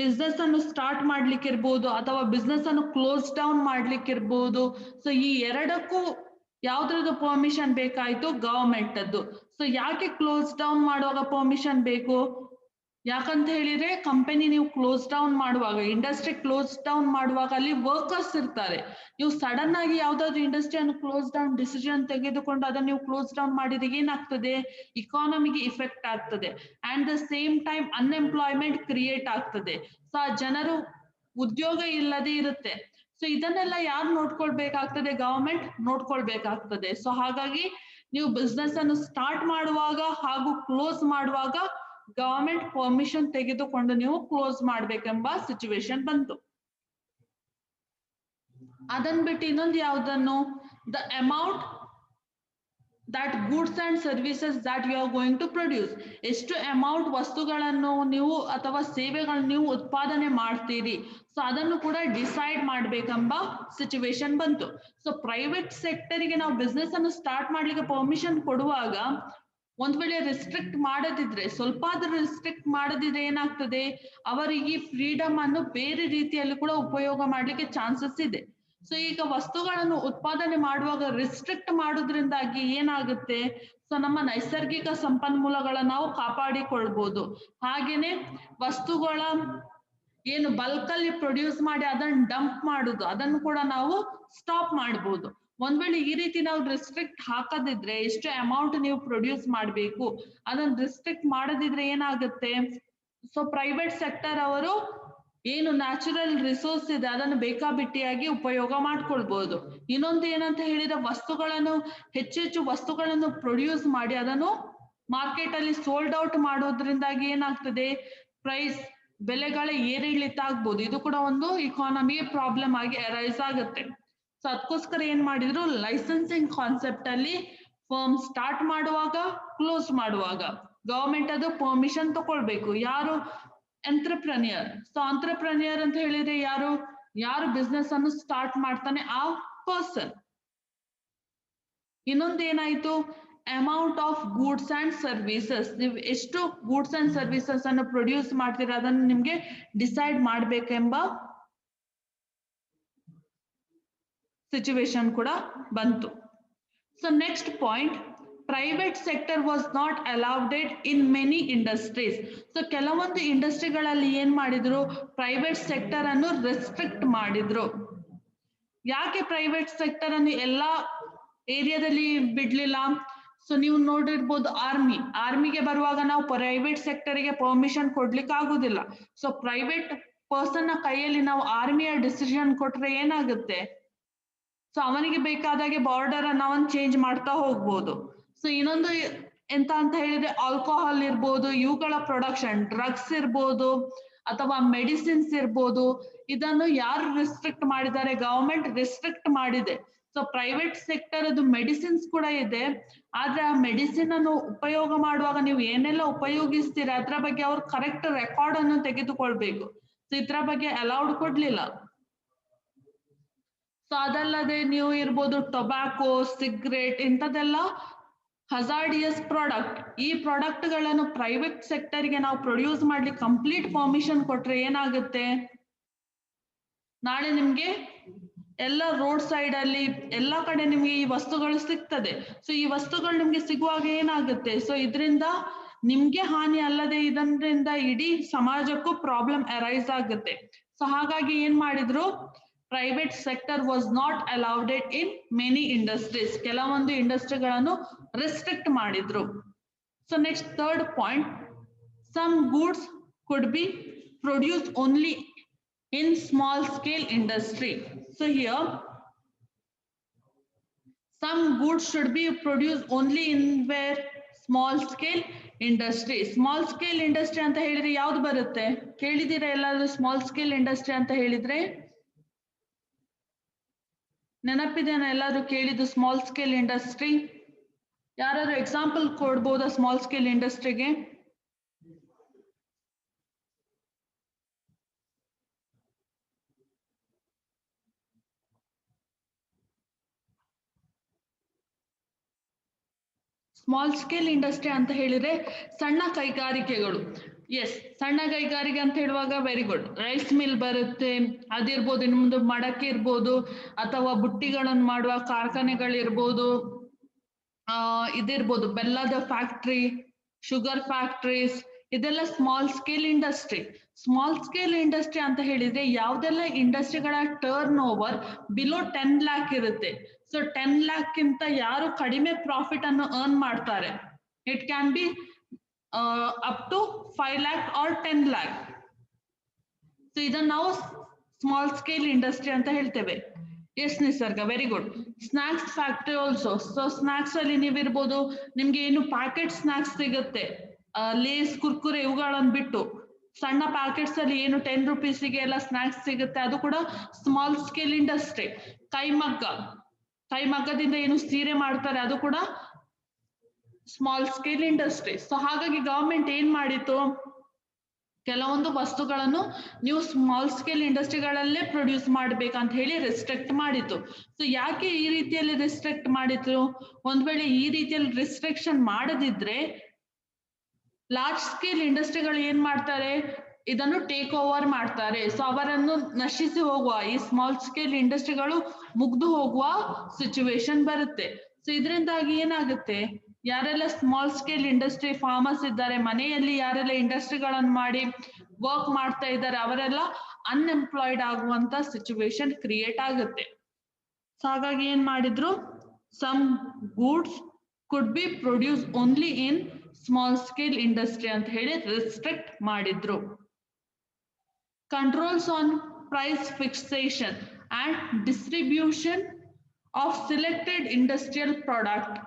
Business ಅನ್ನು ಸ್ಟಾರ್ಟ್ ಮಾಡ್ಲಿಕ್ಕೆ ಇರ್ಬೋದು ಅಥವಾ ಬಿಸ್ನೆಸ್ ಅನ್ನು ಕ್ಲೋಸ್ ಡೌನ್ ಮಾಡ್ಲಿಕ್ಕೆ ಇರ್ಬೋದು. ಸೊ ಈ ಎರಡಕ್ಕೂ ಯಾವ್ದ್ರದ್ದು ಪರ್ಮಿಷನ್ ಬೇಕಾಯ್ತು? ಗವರ್ಮೆಂಟ್ ಅದ್ದು. ಸೊ ಯಾಕೆ ಕ್ಲೋಸ್ ಡೌನ್ ಮಾಡುವಾಗ ಪರ್ಮಿಷನ್ ಬೇಕು? ಯಾಕಂತ ಹೇಳಿದ್ರೆ ಕಂಪನಿ ನೀವು ಕ್ಲೋಸ್ ಡೌನ್ ಮಾಡುವಾಗ, ಇಂಡಸ್ಟ್ರಿ ಕ್ಲೋಸ್ ಡೌನ್ ಮಾಡುವಾಗ ಅಲ್ಲಿ ವರ್ಕರ್ಸ್ ಇರ್ತಾರೆ. ನೀವು ಸಡನ್ ಆಗಿ ಯಾವ್ದಾದ್ರು ಇಂಡಸ್ಟ್ರಿಯನ್ನು ಕ್ಲೋಸ್ ಡೌನ್ ಡಿಸಿಷನ್ ತೆಗೆದುಕೊಂಡು ಅದನ್ನು ನೀವು ಕ್ಲೋಸ್ ಡೌನ್ ಮಾಡಿದ್ರೆ ಏನಾಗ್ತದೆ? ಇಕಾನಮಿಗೆ ಇಫೆಕ್ಟ್ ಆಗ್ತದೆ. And the same time unemployment create ಆಗ್ತದೆ. ಸೊ ಆ ಜನರು ಉದ್ಯೋಗ ಇಲ್ಲದೆ ಇರುತ್ತೆ. ಸೊ ಇದನ್ನೆಲ್ಲ ಯಾರು ನೋಡ್ಕೊಳ್ಬೇಕಾಗ್ತದೆ? ಗವರ್ಮೆಂಟ್ ನೋಡ್ಕೊಳ್ಬೇಕಾಗ್ತದೆ. ಸೊ ಹಾಗಾಗಿ ನೀವು ಬಿಸ್ನೆಸ್ ಅನ್ನು ಸ್ಟಾರ್ಟ್ ಮಾಡುವಾಗ ಹಾಗೂ ಕ್ಲೋಸ್ ಮಾಡುವಾಗ ಗವರ್ಮೆಂಟ್ ಪರ್ಮಿಷನ್ ತೆಗೆದುಕೊಂಡು ನೀವು ಕ್ಲೋಸ್ ಮಾಡ್ಬೇಕೆಂಬ ಸಿಚುವೇಶನ್ ಬಂತು. ಅದನ್ ಬಿಟ್ಟು ಇನ್ನೊಂದು ಯಾವ್ದನ್ನು, the amount that goods and services that you are going to produce. ಎಷ್ಟು ಅಮೌಂಟ್ ವಸ್ತುಗಳನ್ನು ನೀವು ಅಥವಾ ಸೇವೆಗಳನ್ನು ನೀವು ಉತ್ಪಾದನೆ ಮಾಡ್ತೀರಿ, ಸೊ ಅದನ್ನು ಕೂಡ ಡಿಸೈಡ್ ಮಾಡ್ಬೇಕೆಂಬ ಸಿಚುವೇಶನ್ ಬಂತು. ಸೊ ಪ್ರೈವೇಟ್ ಸೆಕ್ಟರ್ಗೆ ನಾವು ಬಿಸ್ನೆಸ್ ಅನ್ನು ಸ್ಟಾರ್ಟ್ ಮಾಡ್ಲಿಕ್ಕೆ ಪರ್ಮಿಷನ್ ಕೊಡುವಾಗ ಒಂದ್ ವೇಳೆ ರಿಸ್ಟ್ರಿಕ್ಟ್ ಮಾಡದಿದ್ರೆ, ಸ್ವಲ್ಪ ಆದ್ರೂ ರಿಸ್ಟ್ರಿಕ್ಟ್ ಮಾಡದಿದ್ರೆ ಏನಾಗ್ತದೆ, ಅವರಿಗೆ ಫ್ರೀಡಮ್ ಅನ್ನು ಬೇರೆ ರೀತಿಯಲ್ಲಿ ಕೂಡ ಉಪಯೋಗ ಮಾಡ್ಲಿಕ್ಕೆ ಚಾನ್ಸಸ್ ಇದೆ. ಸೊ ಈಗ ವಸ್ತುಗಳನ್ನು ಉತ್ಪಾದನೆ ಮಾಡುವಾಗ ರಿಸ್ಟ್ರಿಕ್ಟ್ ಮಾಡೋದ್ರಿಂದಾಗಿ ಏನಾಗುತ್ತೆ, ಸೊ ನಮ್ಮ ನೈಸರ್ಗಿಕ ಸಂಪನ್ಮೂಲಗಳನ್ನ ನಾವು ಕಾಪಾಡಿಕೊಳ್ಬಹುದು. ಹಾಗೇನೆ ವಸ್ತುಗಳ ಏನು ಬಲ್ಕ್ ಅಲ್ಲಿ ಪ್ರೊಡ್ಯೂಸ್ ಮಾಡಿ ಅದನ್ನು ಡಂಪ್ ಮಾಡುದು, ಅದನ್ನು ಕೂಡ ನಾವು ಸ್ಟಾಪ್ ಮಾಡ್ಬೋದು. ಒಂದ್ ವೇಳೆ ಈ ರೀತಿ ನಾವು ರಿಸ್ಟ್ರಿಕ್ಟ್ ಹಾಕದಿದ್ರೆ, ಎಷ್ಟು ಅಮೌಂಟ್ ನೀವು ಪ್ರೊಡ್ಯೂಸ್ ಮಾಡಬೇಕು ಅದನ್ನ ರಿಸ್ಟ್ರಿಕ್ಟ್ ಮಾಡದಿದ್ರೆ ಏನಾಗುತ್ತೆ, ಸೊ ಪ್ರೈವೇಟ್ ಸೆಕ್ಟರ್ ಅವರು ಏನು ನ್ಯಾಚುರಲ್ ರಿಸೋರ್ಸ್ ಇದೆ ಅದನ್ನು ಬೇಕಾಬಿಟ್ಟಿಯಾಗಿ ಉಪಯೋಗ ಮಾಡ್ಕೊಳ್ಬಹುದು. ಇನ್ನೊಂದು ಏನಂತ ಹೇಳಿದ್ರೆ, ವಸ್ತುಗಳನ್ನು ಹೆಚ್ಚೆಚ್ಚು ವಸ್ತುಗಳನ್ನು ಪ್ರೊಡ್ಯೂಸ್ ಮಾಡಿ ಅದನ್ನು ಮಾರ್ಕೆಟ್ ಅಲ್ಲಿ ಸೋಲ್ಡ್ ಔಟ್ ಮಾಡೋದ್ರಿಂದಾಗಿ ಏನಾಗ್ತದೆ, ಪ್ರೈಸ್ ಬೆಲೆಗಳ ಏರಿಳಿತ ಆಗ್ಬೋದು. ಇದು ಕೂಡ ಒಂದು ಇಕಾನಮಿ ಪ್ರಾಬ್ಲಮ್ ಆಗಿ ಅರೈಸ್ ಆಗುತ್ತೆ. ಸೊ ಅದಕ್ಕೋಸ್ಕರ ಏನ್ ಮಾಡಿದ್ರು, ಲೈಸೆನ್ಸಿಂಗ್ ಕಾನ್ಸೆಪ್ಟ್ ಅಲ್ಲಿ ಫರ್ಮ್ ಸ್ಟಾರ್ಟ್ ಮಾಡುವಾಗ ಕ್ಲೋಸ್ ಮಾಡುವಾಗ ಗವರ್ಮೆಂಟ್ ಅದು ಪರ್ಮಿಷನ್ ತಗೊಳ್ಬೇಕು. ಯಾರು? ಎಂಟ್ರಪ್ರನಿಯರ್. ಸೊ ಎಂಟ್ರಪ್ರನಿಯರ್ ಅಂತ ಹೇಳಿದ್ರೆ ಯಾರು ಬಿಸ್ನೆಸ್ ಅನ್ನು ಸ್ಟಾರ್ಟ್ ಮಾಡ್ತಾನೆ ಆ ಪರ್ಸನ್. ಇನ್ನೊಂದು ಏನಾಯ್ತು, amount of goods and services. ನೀವು ಎಷ್ಟು ಗೂಡ್ಸ್ ಅಂಡ್ ಸರ್ವಿಸಸ್ ಅನ್ನು ಪ್ರೊಡ್ಯೂಸ್ ಮಾಡ್ತೀರಾ ಅದನ್ನು ನಿಮ್ಗೆ ಡಿಸೈಡ್ ಮಾಡ್ಬೇಕೆಂಬ ಸಿಚುವೇಶನ್ ಕೂಡ ಬಂತು. So next point, private sector was not allowed in many industries. So ಕೆಲವೊಂದು ಇಂಡಸ್ಟ್ರಿಗಳಲ್ಲಿ ಏನ್ ಮಾಡಿದ್ರು, ಪ್ರೈವೇಟ್ ಸೆಕ್ಟರ್ ಅನ್ನು ರೆಸ್ಟ್ರಿಕ್ಟ್ ಮಾಡಿದ್ರು. ಯಾಕೆ ಪ್ರೈವೇಟ್ ಸೆಕ್ಟರ್ ಅನ್ನು ಎಲ್ಲಾ ಏರಿಯಾದಲ್ಲಿ ಬಿಡ್ಲಿಲ್ಲ? ಸೊ ನೀವು ನೋಡಿರ್ಬೋದು, ಆರ್ಮಿಗೆ ಬರುವಾಗ ನಾವು ಪ್ರೈವೇಟ್ ಸೆಕ್ಟರ್ಗೆ ಪರ್ಮಿಷನ್ ಕೊಡ್ಲಿಕ್ಕೆ ಆಗುದಿಲ್ಲ. ಸೊ ಪ್ರೈವೇಟ್ ಪರ್ಸನ್ ನ ಕೈಯಲ್ಲಿ ನಾವು ಆರ್ಮಿಯ ಡಿಸಿಷನ್ ಕೊಟ್ರೆ ಏನಾಗುತ್ತೆ, ಸೊ ಅವನಿಗೆ ಬೇಕಾದಾಗೆ ಬಾರ್ಡರ್ ಅನ್ನ ಅವನ್ ಚೇಂಜ್ ಮಾಡ್ತಾ ಹೋಗ್ಬೋದು. ಸೊ ಇನ್ನೊಂದು ಎಂತ ಅಂತ ಹೇಳಿದ್ರೆ, ಆಲ್ಕೋಹಾಲ್ ಇರ್ಬೋದು, ಇವುಗಳ ಪ್ರೊಡಕ್ಷನ್, ಡ್ರಗ್ಸ್ ಇರ್ಬೋದು ಅಥವಾ ಮೆಡಿಸಿನ್ಸ್ ಇರ್ಬೋದು, ಇದನ್ನು ಯಾರು ರಿಸ್ಟ್ರಿಕ್ಟ್ ಮಾಡಿದ್ದಾರೆ? ಗವರ್ಮೆಂಟ್ ರಿಸ್ಟ್ರಿಕ್ಟ್ ಮಾಡಿದೆ. ಸೊ ಪ್ರೈವೇಟ್ ಸೆಕ್ಟರ್ ಅದು ಮೆಡಿಸಿನ್ಸ್ ಕೂಡ ಇದೆ, ಆದ್ರೆ ಆ ಮೆಡಿಸಿನ್ ಅನ್ನು ಉಪಯೋಗ ಮಾಡುವಾಗ ನೀವು ಏನೆಲ್ಲ ಉಪಯೋಗಿಸ್ತೀರಾ ಅದ್ರ ಬಗ್ಗೆ ಅವ್ರು ಕರೆಕ್ಟ್ ರೆಕಾರ್ಡ್ ಅನ್ನು ತೆಗೆದುಕೊಳ್ಬೇಕು. ಸೊ ಇದ್ರ ಬಗ್ಗೆ ಅಲೌಡ್ ಕೊಡ್ಲಿಲ್ಲ. ಸೊ ಅದಲ್ಲದೆ ನೀವು ಇರ್ಬೋದು ಟೊಬ್ಯಾಕೋ, ಸಿಗರೇಟ್, ಇಂಥದ್ದೆಲ್ಲ ಹಜಾರ್ಡಿಯಸ್ ಪ್ರಾಡಕ್ಟ್. ಈ ಪ್ರಾಡಕ್ಟ್ ಗಳನ್ನು ಪ್ರೈವೇಟ್ ಸೆಕ್ಟರ್ಗೆ ನಾವು ಪ್ರೊಡ್ಯೂಸ್ ಮಾಡ್ಲಿಕ್ಕೆ ಕಂಪ್ಲೀಟ್ ಪರ್ಮಿಷನ್ ಕೊಟ್ರೆ ಏನಾಗುತ್ತೆ, ನಾಳೆ ನಿಮ್ಗೆ ಎಲ್ಲ ರೋಡ್ ಸೈಡ್ ಅಲ್ಲಿ ಎಲ್ಲಾ ಕಡೆ ನಿಮ್ಗೆ ಈ ವಸ್ತುಗಳು ಸಿಗ್ತದೆ. ಸೊ ಈ ವಸ್ತುಗಳು ನಿಮ್ಗೆ ಸಿಗುವಾಗ ಏನಾಗುತ್ತೆ, ಸೊ ಇದರಿಂದ ನಿಮ್ಗೆ ಹಾನಿ ಅಲ್ಲದೆ ಇದರಿಂದ ಇಡೀ ಸಮಾಜಕ್ಕೂ ಪ್ರಾಬ್ಲಮ್ ಅರೈಸ್ ಆಗುತ್ತೆ. ಸೊ ಹಾಗಾಗಿ ಏನ್ ಮಾಡಿದ್ರು, private sector was not allowed in many industries. ಕೆಲವೊಂದು ಇಂಡಸ್ಟ್ರಿಗಳನ್ನು ರೆಸ್ಟ್ರಿಕ್ಟ್ ಮಾಡಿದ್ರು. So next third point, some goods could be produced only in small scale industry. So here some goods should be produced only in where small scale industry. Small scale industry ಅಂತ ಹೇಳಿದ್ರೆ ಯಾವ್ದು ಬರುತ್ತೆ? ಕೇಳಿದಿರಾ ಎಲ್ಲಾದ್ರೂ small scale industry ಅಂತ ಹೇಳಿದ್ರೆ? ನೆನಪಿದೆನಾ ಎಲ್ಲಾದ್ರೂ ಕೇಳಿದ್ದು small scale industry? ಯಾರಾದ್ರೂ ಎಕ್ಸಾಂಪಲ್ ಕೊಡ್ಬೋದಾ ಸ್ಮಾಲ್ ಸ್ಕೇಲ್ ಇಂಡಸ್ಟ್ರಿಗೆ? ಸ್ಮಾಲ್ ಸ್ಕೇಲ್ ಇಂಡಸ್ಟ್ರಿ ಅಂತ ಹೇಳಿದ್ರೆ ಸಣ್ಣ ಕೈಗಾರಿಕೆಗಳು. ಎಸ್, ಸಣ್ಣ ಕೈಗಾರಿಕೆ ಅಂತ ಹೇಳುವಾಗ ವೆರಿ ಗುಡ್. ರೈಸ್ ಮಿಲ್ ಬರುತ್ತೆ, ಅದಿರ್ಬೋದು, ನಿಮ್ದು ಮಡಕೆ ಇರ್ಬೋದು, ಅಥವಾ ಬುಟ್ಟಿಗಳನ್ನು ಮಾಡುವ ಕಾರ್ಖಾನೆಗಳಿರ್ಬೋದು, ಇದಿರ್ಬೋದು ಬೆಲ್ಲದ ಫ್ಯಾಕ್ಟ್ರಿ, ಶುಗರ್ ಫ್ಯಾಕ್ಟ್ರೀಸ್, ಇದೆಲ್ಲ small scale industry. Small scale industry ಅಂತ ಹೇಳಿದ್ರೆ ಯಾವ್ದೆಲ್ಲ ಇಂಡಸ್ಟ್ರಿಗಳ ಟರ್ನ್ ಓವರ್ ಬಿಲೋ 10 lakh ಇರುತ್ತೆ. ಸೊ 10 lakh ಗಿಂತ ಯಾರು ಕಡಿಮೆ ಪ್ರಾಫಿಟ್ ಅನ್ನು ಅರ್ನ್ ಮಾಡ್ತಾರೆ, it can be up to 5 lakh or 10 lakh. So ಇದನ್ನ ನಾವು ಸ್ಮಾಲ್ ಸ್ಕೇಲ್ ಇಂಡಸ್ಟ್ರಿ ಅಂತ ಹೇಳ್ತೇವೆ. Yes Nisarga, very good. Snacks factory also. So snacks ಅಲ್ಲಿ ನೀವಿರ್ಬೋದು, ನಿಮ್ಗೆ ಏನು ಪ್ಯಾಕೆಟ್ ಸ್ನಾಕ್ಸ್ ಸಿಗುತ್ತೆ, ಲೇಸ್, ಕುರ್ಕುರೆ ಇವುಗಳನ್ನು ಬಿಟ್ಟು ಸಣ್ಣ ಪ್ಯಾಕೆಟ್ಸ್ ಅಲ್ಲಿ ಏನು 10 rupeesಗೆ ಎಲ್ಲ ಸ್ನಾಕ್ಸ್ ಸಿಗುತ್ತೆ, ಅದು ಕೂಡ ಸ್ಮಾಲ್ ಸ್ಕೇಲ್ ಇಂಡಸ್ಟ್ರಿ. ಕೈಮಗ್ಗದಿಂದ ಏನು ಸೀರೆ ಮಾಡ್ತಾರೆ, ಅದು ಕೂಡ ಸ್ಮಾಲ್ ಸ್ಕೇಲ್ ಇಂಡಸ್ಟ್ರಿ. ಸೊ ಹಾಗಾಗಿ ಗವರ್ಮೆಂಟ್ ಏನ್ ಮಾಡಿತ್ತು, ಕೆಲವೊಂದು ವಸ್ತುಗಳನ್ನು ನೀವು ಸ್ಮಾಲ್ ಸ್ಕೇಲ್ ಇಂಡಸ್ಟ್ರಿಗಳಲ್ಲೇ ಪ್ರೊಡ್ಯೂಸ್ ಮಾಡ್ಬೇಕಂತ ಹೇಳಿ ರೆಸ್ಟ್ರಿಕ್ಟ್ ಮಾಡಿತ್ತು. ಸೊ ಯಾಕೆ ಈ ರೀತಿಯಲ್ಲಿ ರೆಸ್ಟ್ರಿಕ್ಟ್ ಮಾಡಿತ್ತು? ಒಂದ್ ವೇಳೆ ಈ ರೀತಿಯಲ್ಲಿ ರೆಸ್ಟ್ರಿಕ್ಷನ್ ಮಾಡದಿದ್ರೆ ಲಾರ್ಜ್ ಸ್ಕೇಲ್ ಇಂಡಸ್ಟ್ರಿಗಳು ಏನ್ ಮಾಡ್ತಾರೆ, ಇದನ್ನು ಟೇಕ್ ಓವರ್ ಮಾಡ್ತಾರೆ. ಸೊ ಅವರನ್ನು ನಶಿಸಿ ಹೋಗುವ, ಈ ಸ್ಮಾಲ್ ಸ್ಕೇಲ್ ಇಂಡಸ್ಟ್ರಿಗಳು ಮುಗ್ದು ಹೋಗುವ ಸಿಚುವೇಶನ್ ಬರುತ್ತೆ. ಸೊ ಇದರಿಂದಾಗಿ ಏನಾಗುತ್ತೆ, ಯಾರೆಲ್ಲ ಸ್ಮಾಲ್ ಸ್ಕೇಲ್ ಇಂಡಸ್ಟ್ರಿ ಫಾರ್ಮರ್ಸ್ ಇದ್ದಾರೆ, ಮನೆಯಲ್ಲಿ ಯಾರೆಲ್ಲ ಇಂಡಸ್ಟ್ರಿಗಳನ್ನು ಮಾಡಿ ವರ್ಕ್ ಮಾಡ್ತಾ ಇದ್ದಾರೆ, ಅವರೆಲ್ಲ ಅನ್ಎಂಪ್ಲಾಯ್ಡ್ ಆಗುವಂತ ಸಿಚುವೇಶನ್ ಕ್ರಿಯೇಟ್ ಆಗುತ್ತೆ. ಸೊ ಹಾಗಾಗಿ ಏನ್ ಮಾಡಿದ್ರು, some goods could be produce only in small scale industry ಅಂತ ಹೇಳಿ ರೆಸ್ಟ್ರಿಕ್ಟ್ ಮಾಡಿದ್ರು. Controls on price fixation and distribution of selected industrial product.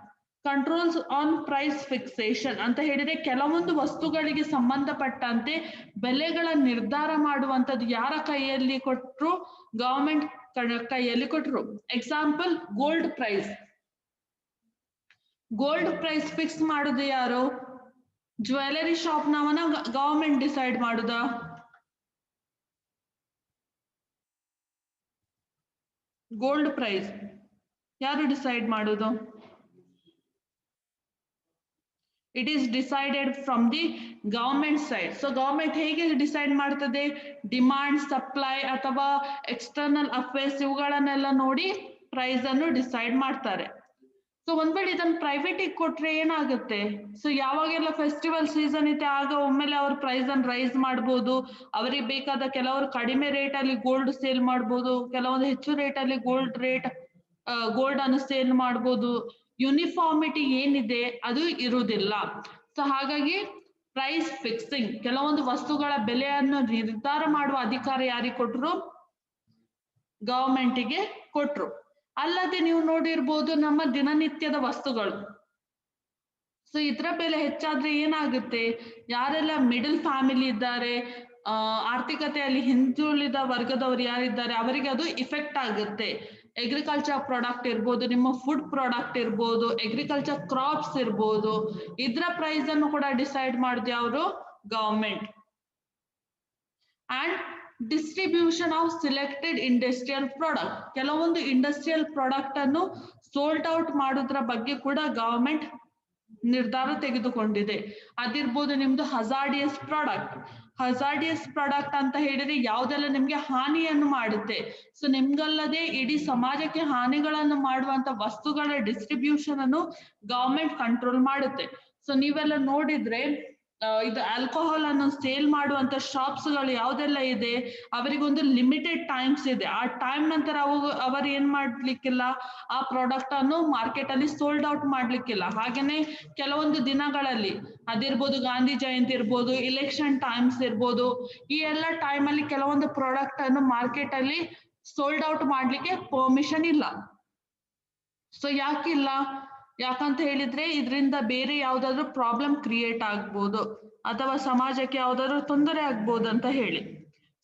Controls on price fixation ಅಂತ ಹೇಳಿದ್ರೆ ಕೆಲವೊಂದು ವಸ್ತುಗಳಿಗೆ ಸಂಬಂಧಪಟ್ಟಂತೆ ಬೆಲೆಗಳ ನಿರ್ಧಾರ ಮಾಡುವಂತದ್ದು ಯಾರ ಕೈಯಲ್ಲಿ ಕೊಟ್ರು? ಗವರ್ಮೆಂಟ್ ಕೈಯಲ್ಲಿ ಕೊಟ್ರು. Example, gold price. Gold price fix ಮಾಡುದು ಯಾರು? ಜ್ಯುವೆಲರಿ ಶಾಪ್ ನವನ ಗವರ್ಮೆಂಟ್ ಡಿಸೈಡ್ ಮಾಡುದಾ? ಗೋಲ್ಡ್ ಪ್ರೈಸ್ ಯಾರು ಡಿಸೈಡ್ ಮಾಡುದು? It is decided from the government side. So government ಹೇಗೆ ಡಿಸೈಡ್ ಮಾಡ್ತದೆ? ಡಿಮಾಂಡ್, ಸಪ್ಲೈ ಅಥವಾ ಎಕ್ಸ್ಟರ್ನಲ್ ಅಫೇರ್ಸ್ ಇವುಗಳನ್ನೆಲ್ಲ ನೋಡಿ ಪ್ರೈಸ್ ಅನ್ನು ಡಿಸೈಡ್ ಮಾಡ್ತಾರೆ. ಸೊ ಒಂದ್ ವೇಳೆ ಇದನ್ನ ಪ್ರೈವೇಟಿಗೆ ಕೊಟ್ರೆ ಏನಾಗುತ್ತೆ? ಸೊ ಯಾವಾಗೆಲ್ಲ ಫೆಸ್ಟಿವಲ್ ಸೀಸನ್ ಇದೆ ಆಗ ಒಮ್ಮೆಲೆ ಅವ್ರ ಪ್ರೈಸ್ ಅನ್ನು ರೈಸ್ ಮಾಡ್ಬೋದು. ಅವರಿಗೆ ಬೇಕಾದ ಕೆಲವರು ಕಡಿಮೆ ರೇಟ್ ಅಲ್ಲಿ ಗೋಲ್ಡ್ ಸೇಲ್ ಮಾಡ್ಬೋದು, ಕೆಲವೊಂದು ಹೆಚ್ಚು ರೇಟ್ ಅಲ್ಲಿ ಗೋಲ್ಡ್ ಅನ್ನು ಸೇಲ್ ಮಾಡ್ಬೋದು. ಯೂನಿಫಾರ್ಮಿಟಿ ಏನಿದೆ ಅದು ಇರುವುದಿಲ್ಲ. ಸೊ ಹಾಗಾಗಿ ಪ್ರೈಸ್ ಫಿಕ್ಸಿಂಗ್, ಕೆಲವೊಂದು ವಸ್ತುಗಳ ಬೆಲೆಯನ್ನು ನಿರ್ಧಾರ ಮಾಡುವ ಅಧಿಕಾರ ಯಾರಿಗೆ ಕೊಟ್ರು? ಗವರ್ಮೆಂಟಿಗೆ ಕೊಟ್ರು. ಅಲ್ಲದೆ ನೀವು ನೋಡಿರ್ಬೋದು ನಮ್ಮ ದಿನನಿತ್ಯದ ವಸ್ತುಗಳು. ಸೊ ಇದರ ಬೆಲೆ ಹೆಚ್ಚಾದ್ರೆ ಏನಾಗುತ್ತೆ? ಯಾರೆಲ್ಲ ಮಿಡಲ್ ಫ್ಯಾಮಿಲಿ ಇದ್ದಾರೆ, ಆರ್ಥಿಕತೆಯಲ್ಲಿ ಹಿಂದುಳಿದ ವರ್ಗದವರು ಯಾರಿದ್ದಾರೆ, ಅವರಿಗೆ ಅದು ಇಫೆಕ್ಟ್ ಆಗುತ್ತೆ. ಅಗ್ರಿಕಲ್ಚರ್ ಪ್ರಾಡಕ್ಟ್ ಇರ್ಬೋದು, ನಿಮ್ಮ ಫುಡ್ ಪ್ರಾಡಕ್ಟ್ ಇರ್ಬೋದು, ಅಗ್ರಿಕಲ್ಚರ್ ಕ್ರಾಪ್ಸ್ ಇರ್ಬೋದು, ಇದ್ರ ಪ್ರೈಸ್ ಅನ್ನು ಕೂಡ ಡಿಸೈಡ್ ಮಾಡಿದ ಯಾರು? Government. And distribution of selected industrial product, ಕೆಲವೊಂದು ಇಂಡಸ್ಟ್ರಿಯಲ್ ಪ್ರಾಡಕ್ಟ್ ಅನ್ನು ಸೋಲ್ಡ್ ಔಟ್ ಮಾಡೋದ್ರ ಬಗ್ಗೆ ಕೂಡ ಗವರ್ಮೆಂಟ್ ನಿರ್ಧಾರ ತೆಗೆದುಕೊಂಡಿದೆ. ಅದಿರ್ಬೋದು ನಿಮ್ದು ಹಜಾರ್ಡಿಯಸ್ ಪ್ರಾಡಕ್ಟ್ ಅಂತ ಹೇಳಿದ್ರೆ ಯಾವ್ದೆಲ್ಲ ನಿಮ್ಗೆ ಹಾನಿಯನ್ನು ಮಾಡುತ್ತೆ, ಸೊ ನಿಮ್ಗಲ್ಲದೆ ಇಡೀ ಸಮಾಜಕ್ಕೆ ಹಾನಿಗಳನ್ನು ಮಾಡುವಂತ ವಸ್ತುಗಳ ಡಿಸ್ಟ್ರಿಬ್ಯೂಷನ್ ಅನ್ನು ಗವರ್ಮೆಂಟ್ ಕಂಟ್ರೋಲ್ ಮಾಡುತ್ತೆ. ಸೊ ನೀವೆಲ್ಲ ನೋಡಿದ್ರೆ ಇದು ಆಲ್ಕೋಹಾಲ್ ಅನ್ನು ಸೇಲ್ ಮಾಡುವಂತ ಶಾಪ್ಸ್ ಗಳು ಯಾವ್ದೆಲ್ಲ ಇದೆ, ಅವರಿಗೊಂದು ಲಿಮಿಟೆಡ್ ಟೈಮ್ಸ್ ಇದೆ. ಆ ಟೈಮ್ ನಂತರ ಅವರು ಏನ್ ಮಾಡ್ಲಿಕ್ಕಿಲ್ಲ, ಆ ಪ್ರಾಡಕ್ಟ್ ಅನ್ನು ಮಾರ್ಕೆಟ್ ಅಲ್ಲಿ ಸೋಲ್ಡ್ ಔಟ್ ಮಾಡ್ಲಿಕ್ಕಿಲ್ಲ. ಹಾಗೇನೆ ಕೆಲವೊಂದು ದಿನಗಳಲ್ಲಿ ಅದಿರ್ಬೋದು, ಗಾಂಧಿ ಜಯಂತಿ ಇರ್ಬೋದು, ಇಲೆಕ್ಷನ್ ಟೈಮ್ಸ್ ಇರ್ಬೋದು, ಈ ಎಲ್ಲ ಟೈಮ್ ಅಲ್ಲಿ ಕೆಲವೊಂದು ಪ್ರಾಡಕ್ಟ್ ಅನ್ನು ಮಾರ್ಕೆಟ್ ಅಲ್ಲಿ ಸೋಲ್ಡ್ ಔಟ್ ಮಾಡ್ಲಿಕ್ಕೆ ಪರ್ಮಿಷನ್ ಇಲ್ಲ. ಸೊ ಯಾಕಿಲ್ಲ? ಯಾಕಂತ ಹೇಳಿದ್ರೆ ಇದರಿಂದ ಬೇರೆ ಯಾವ್ದಾದ್ರು ಪ್ರಾಬ್ಲಮ್ ಕ್ರಿಯೇಟ್ ಆಗ್ಬೋದು ಅಥವಾ ಸಮಾಜಕ್ಕೆ ಯಾವ್ದಾದ್ರು ತೊಂದರೆ ಆಗ್ಬೋದು ಅಂತ ಹೇಳಿ.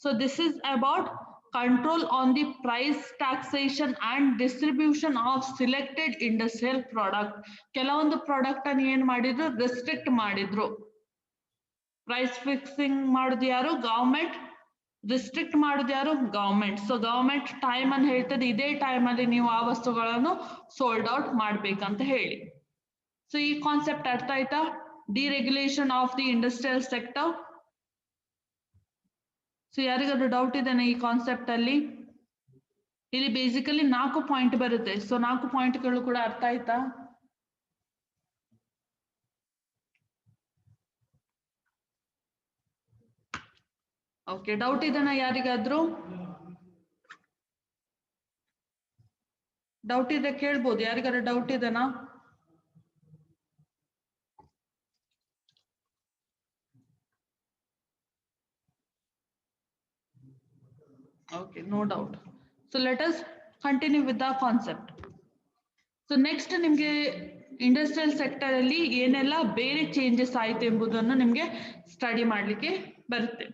So this is about control on the price taxation and distribution of selected industrial product. ಕೆಲವೊಂದು ಪ್ರಾಡಕ್ಟ್ ಅನ್ನು ಏನ್ ಮಾಡಿದ್ರು, ರೆಸ್ಟ್ರಿಕ್ಟ್ ಮಾಡಿದ್ರು. ಪ್ರೈಸ್ ಫಿಕ್ಸಿಂಗ್ ಮಾಡುದು ಯಾರು? ಗವರ್ಮೆಂಟ್. ರಿಸ್ಟ್ರಿಕ್ಟ್ ಮಾಡುದು ಯಾರು? ಗವರ್ಮೆಂಟ್. ಸೊ ಗವರ್ಮೆಂಟ್ ಟೈಮ್ ಅನ್ನು ಹೇಳ್ತದೆ, ಇದೇ ಟೈಮ್ ಅಲ್ಲಿ ನೀವು ಆ ವಸ್ತುಗಳನ್ನು ಸೋಲ್ಡ್ ಔಟ್ ಮಾಡ್ಬೇಕಂತ ಹೇಳಿ. ಸೊ ಈ ಕಾನ್ಸೆಪ್ಟ್ ಅರ್ಥ ಆಯ್ತಾ? Deregulation of the industrial sector. So ಯಾರಿಗಾದ್ರೂ ಡೌಟ್ ಇದೇನೆ ಈ ಕಾನ್ಸೆಪ್ಟ್ ಅಲ್ಲಿ? ಇಲ್ಲಿ ಬೇಸಿಕಲಿ 4 ಪಾಯಿಂಟ್ ಬರುತ್ತೆ. ಸೊ 4 ಪಾಯಿಂಟ್ಗಳು ಕೂಡ ಅರ್ಥ ಆಯ್ತಾ? ಓಕೆ, ಡೌಟ್ ಇದೆನಾ ಯಾರಿಗಾದ್ರೂ? ಡೌಟ್ ಇದೆ ಕೇಳ್ಬೋದು, ಯಾರಿಗಾದ್ರೂ ಡೌಟ್ ಇದೆನಾ? Okay, no doubt. So let us continue with the concept. So next ನಿಮ್ಗೆ ಇಂಡಸ್ಟ್ರಿಯಲ್ ಸೆಕ್ಟರ್ ಅಲ್ಲಿ ಏನೆಲ್ಲ ಬೇರೆ ಚೇಂಜಸ್ ಆಯ್ತು ಎಂಬುದನ್ನು ನಿಮ್ಗೆ ಸ್ಟಡಿ ಮಾಡ್ಲಿಕ್ಕೆ ಬರುತ್ತೆ.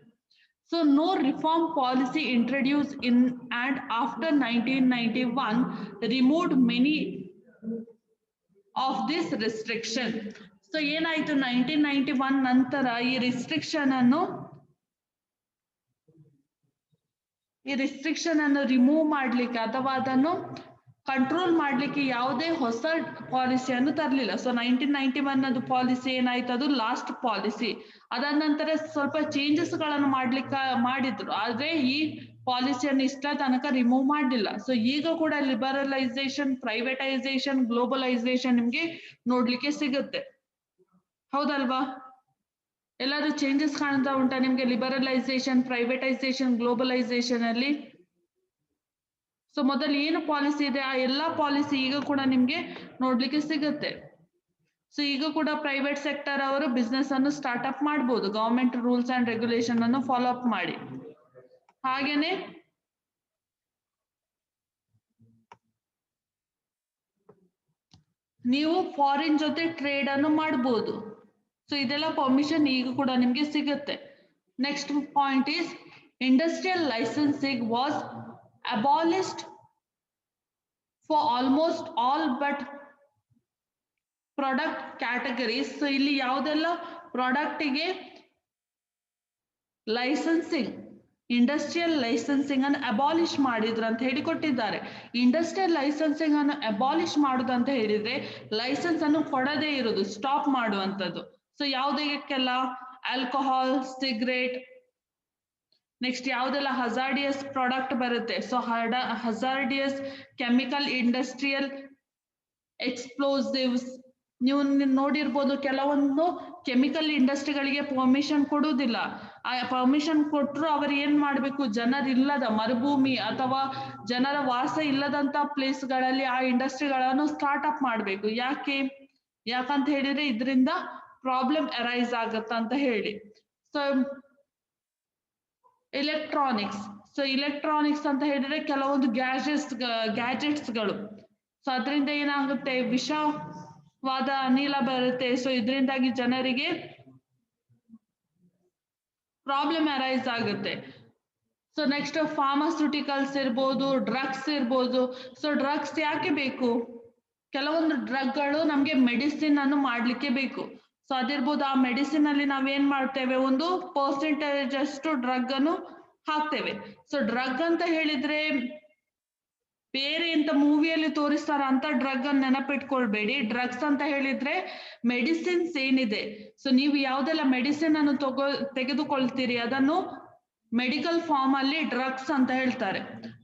So no reform policy introduced in and after 1991 removed many of this restriction. So ಏನಾಯ್ತು 1991 ನಂತರ ಈ ರಿಸ್ಟ್ರಿಕ್ಷನ್ ಅನ್ನು ರಿಮೂವ್ ಮಾಡ್ಲಿಕ್ಕೆ ಅಥವಾ ಅದನ್ನು ಕಂಟ್ರೋಲ್ ಮಾಡ್ಲಿಕ್ಕೆ ಯಾವುದೇ ಹೊಸ ಪಾಲಿಸಿಯನ್ನು ತರಲಿಲ್ಲ. ಸೊ 1991 ಅದು ಪಾಲಿಸಿ ಏನಾಯ್ತು, ಅದು ಲಾಸ್ಟ್ ಪಾಲಿಸಿ. ಅದಾದ ನಂತರ ಸ್ವಲ್ಪ ಚೇಂಜಸ್ ಗಳನ್ನು ಮಾಡಿದ್ರು, ಆದ್ರೆ ಈ ಪಾಲಿಸಿಯನ್ನು ಇಷ್ಟ ತನಕ ರಿಮೂವ್ ಮಾಡಲಿಲ್ಲ. ಸೊ ಈಗ ಕೂಡ ಲಿಬರಲೈಸೇಷನ್, ಪ್ರೈವೇಟೈಸೇಷನ್, ಗ್ಲೋಬಲೈಸೇಷನ್ ನಿಮ್ಗೆ ನೋಡ್ಲಿಕ್ಕೆ ಸಿಗುತ್ತೆ, ಹೌದಲ್ವಾ? ಎಲ್ಲಾದ್ರೂ ಚೇಂಜಸ್ ಕಾಣ್ತಾ ಉಂಟಾ ನಿಮ್ಗೆ ಲಿಬರಲೈಸೇಷನ್, ಪ್ರೈವೇಟೈಸೇಷನ್, ಗ್ಲೋಬಲೈಸೇಷನ್ ಅಲ್ಲಿ? ಸೊ ಮೊದಲು ಏನು ಪಾಲಿಸಿ ಇದೆ ಆ ಎಲ್ಲಾ ಪಾಲಿಸಿ ಈಗ ಕೂಡ ನಿಮ್ಗೆ ನೋಡ್ಲಿಕ್ಕೆ ಸಿಗುತ್ತೆ. ಸೊ ಈಗ ಕೂಡ ಪ್ರೈವೇಟ್ ಸೆಕ್ಟರ್ ಅವರು ಬಿಸ್ನೆಸ್ ಅನ್ನು ಸ್ಟಾರ್ಟ್ ಅಪ್ ಮಾಡಬಹುದು, ಗವರ್ಮೆಂಟ್ ರೂಲ್ಸ್ ಅಂಡ್ ರೆಗ್ಯುಲೇಷನ್ ಅನ್ನು ಫಾಲೋ ಅಪ್ ಮಾಡಿ. ಹಾಗೇನೆ ನೀವು ಫಾರಿನ್ ಜೊತೆ ಟ್ರೇಡ್ ಅನ್ನು ಮಾಡಬಹುದು. ಸೊ ಇದೆಲ್ಲ ಪರ್ಮಿಷನ್ ಈಗ ಕೂಡ ನಿಮ್ಗೆ ಸಿಗುತ್ತೆ. Next point is industrial licensing was abolished for almost all but product categories. So ಇಲ್ಲಿ ಯಾವುದೆಲ್ಲ ಪ್ರಾಡಕ್ಟಿಗೆ ಲೈಸೆನ್ಸಿಂಗ್, ಇಂಡಸ್ಟ್ರಿಯಲ್ ಲೈಸೆನ್ಸಿಂಗ್ ಅನ್ನು ಅಬಾಲಿಷ್ ಮಾಡಿದ್ರು ಅಂತ ಹೇಳಿ ಕೊಟ್ಟಿದ್ದಾರೆ. ಇಂಡಸ್ಟ್ರಿಯಲ್ ಲೈಸೆನ್ಸಿಂಗ್ ಅನ್ನು ಅಬಾಲಿಷ್ ಮಾಡುದು ಅಂತ ಹೇಳಿದ್ರೆ ಲೈಸೆನ್ಸ್ ಅನ್ನು ಕೊಡದೇ ಇರುವುದು, ಸ್ಟಾಪ್ ಮಾಡುವಂಥದ್ದು. ಸೊ ಯಾವುದಕ್ಕೆಲ್ಲ? ಆಲ್ಕೋಹಾಲ್, ಸಿಗರೇಟ್, ನೆಕ್ಸ್ಟ್ ಯಾವುದೆಲ್ಲ ಹಜಾರ್ಡಿಯಸ್ ಪ್ರಾಡಕ್ಟ್ ಬರುತ್ತೆ. So hazardous chemical, industrial explosives. ನೀವು ನೋಡಿರ್ಬೋದು ಕೆಲವೊಂದು ಕೆಮಿಕಲ್ ಇಂಡಸ್ಟ್ರಿಗಳಿಗೆ ಪರ್ಮಿಷನ್ ಕೊಡುವುದಿಲ್ಲ. ಆ ಪರ್ಮಿಷನ್ ಕೊಟ್ಟರು ಅವರು ಏನ್ ಮಾಡ್ಬೇಕು, ಜನರಿಲ್ಲದ ಮರುಭೂಮಿ ಅಥವಾ ಜನರ ವಾಸ ಇಲ್ಲದಂತ ಪ್ಲೇಸ್ಗಳಲ್ಲಿ ಆ ಇಂಡಸ್ಟ್ರಿಗಳನ್ನು ಸ್ಟಾರ್ಟ್ ಅಪ್ ಮಾಡ್ಬೇಕು. ಯಾಕಂತ ಹೇಳಿದ್ರೆ ಇದರಿಂದ ಪ್ರಾಬ್ಲಮ್ ಅರೈಸ್ ಆಗತ್ತಂತ ಹೇಳಿ. So electronics. ಸೊ ಇಲೆಕ್ಟ್ರಾನಿಕ್ಸ್ ಅಂತ ಹೇಳಿದ್ರೆ ಕೆಲವೊಂದು ಗ್ಯಾಜೆಟ್ಸ್ಗಳು. ಸೊ ಅದರಿಂದ ಏನಾಗುತ್ತೆ, ವಿಷವಾದ ಅನಿಲ ಬರುತ್ತೆ. ಸೊ ಇದರಿಂದಾಗಿ ಜನರಿಗೆ ಪ್ರಾಬ್ಲಮ್ ಅರೈಸ್ ಆಗುತ್ತೆ. ಸೊ ನೆಕ್ಸ್ಟ್ ಫಾರ್ಮಾಸ್ಯೂಟಿಕಲ್ಸ್ ಇರ್ಬೋದು, ಡ್ರಗ್ಸ್ ಇರ್ಬೋದು. ಸೊ ಡ್ರಗ್ಸ್ ಯಾಕೆ ಬೇಕು? ಕೆಲವೊಂದು ಡ್ರಗ್ಗಳು ನಮ್ಗೆ ಮೆಡಿಸಿನ್ ಅನ್ನು ಮಾಡ್ಲಿಕ್ಕೆ ಬೇಕು. ಸೊ ಅದಿರ್ಬೋದು, ಆ ಮೆಡಿಸಿನ್ ಅಲ್ಲಿ ನಾವೇನ್ ಮಾಡ್ತೇವೆ, ಒಂದು ಪರ್ಸೆಂಟೇಜ್ ಅಷ್ಟು ಡ್ರಗ್ ಅನ್ನು ಹಾಕ್ತೇವೆ. ಸೊ ಡ್ರಗ್ ಅಂತ ಹೇಳಿದ್ರೆ ಬೇರೆ ಎಂತ ಮೂವಿಯಲ್ಲಿ ತೋರಿಸ್ತಾರ ಅಂತ ಡ್ರಗ್ ಅನ್ನು ನೆನಪಿಟ್ಕೊಳ್ಬೇಡಿ. ಡ್ರಗ್ಸ್ ಅಂತ ಹೇಳಿದ್ರೆ ಮೆಡಿಸಿನ್ಸ್ ಏನಿದೆ, ಸೊ ನೀವು ಯಾವ್ದೆಲ್ಲ ಮೆಡಿಸಿನ್ ಅನ್ನು ತೆಗೆದುಕೊಳ್ತೀರಿ ಅದನ್ನು ಮೆಡಿಕಲ್ ಫಾರ್ಮ್ ಅಲ್ಲಿ ಡ್ರಗ್ಸ್ ಅಂತ ಹೇಳ್ತಾರೆ.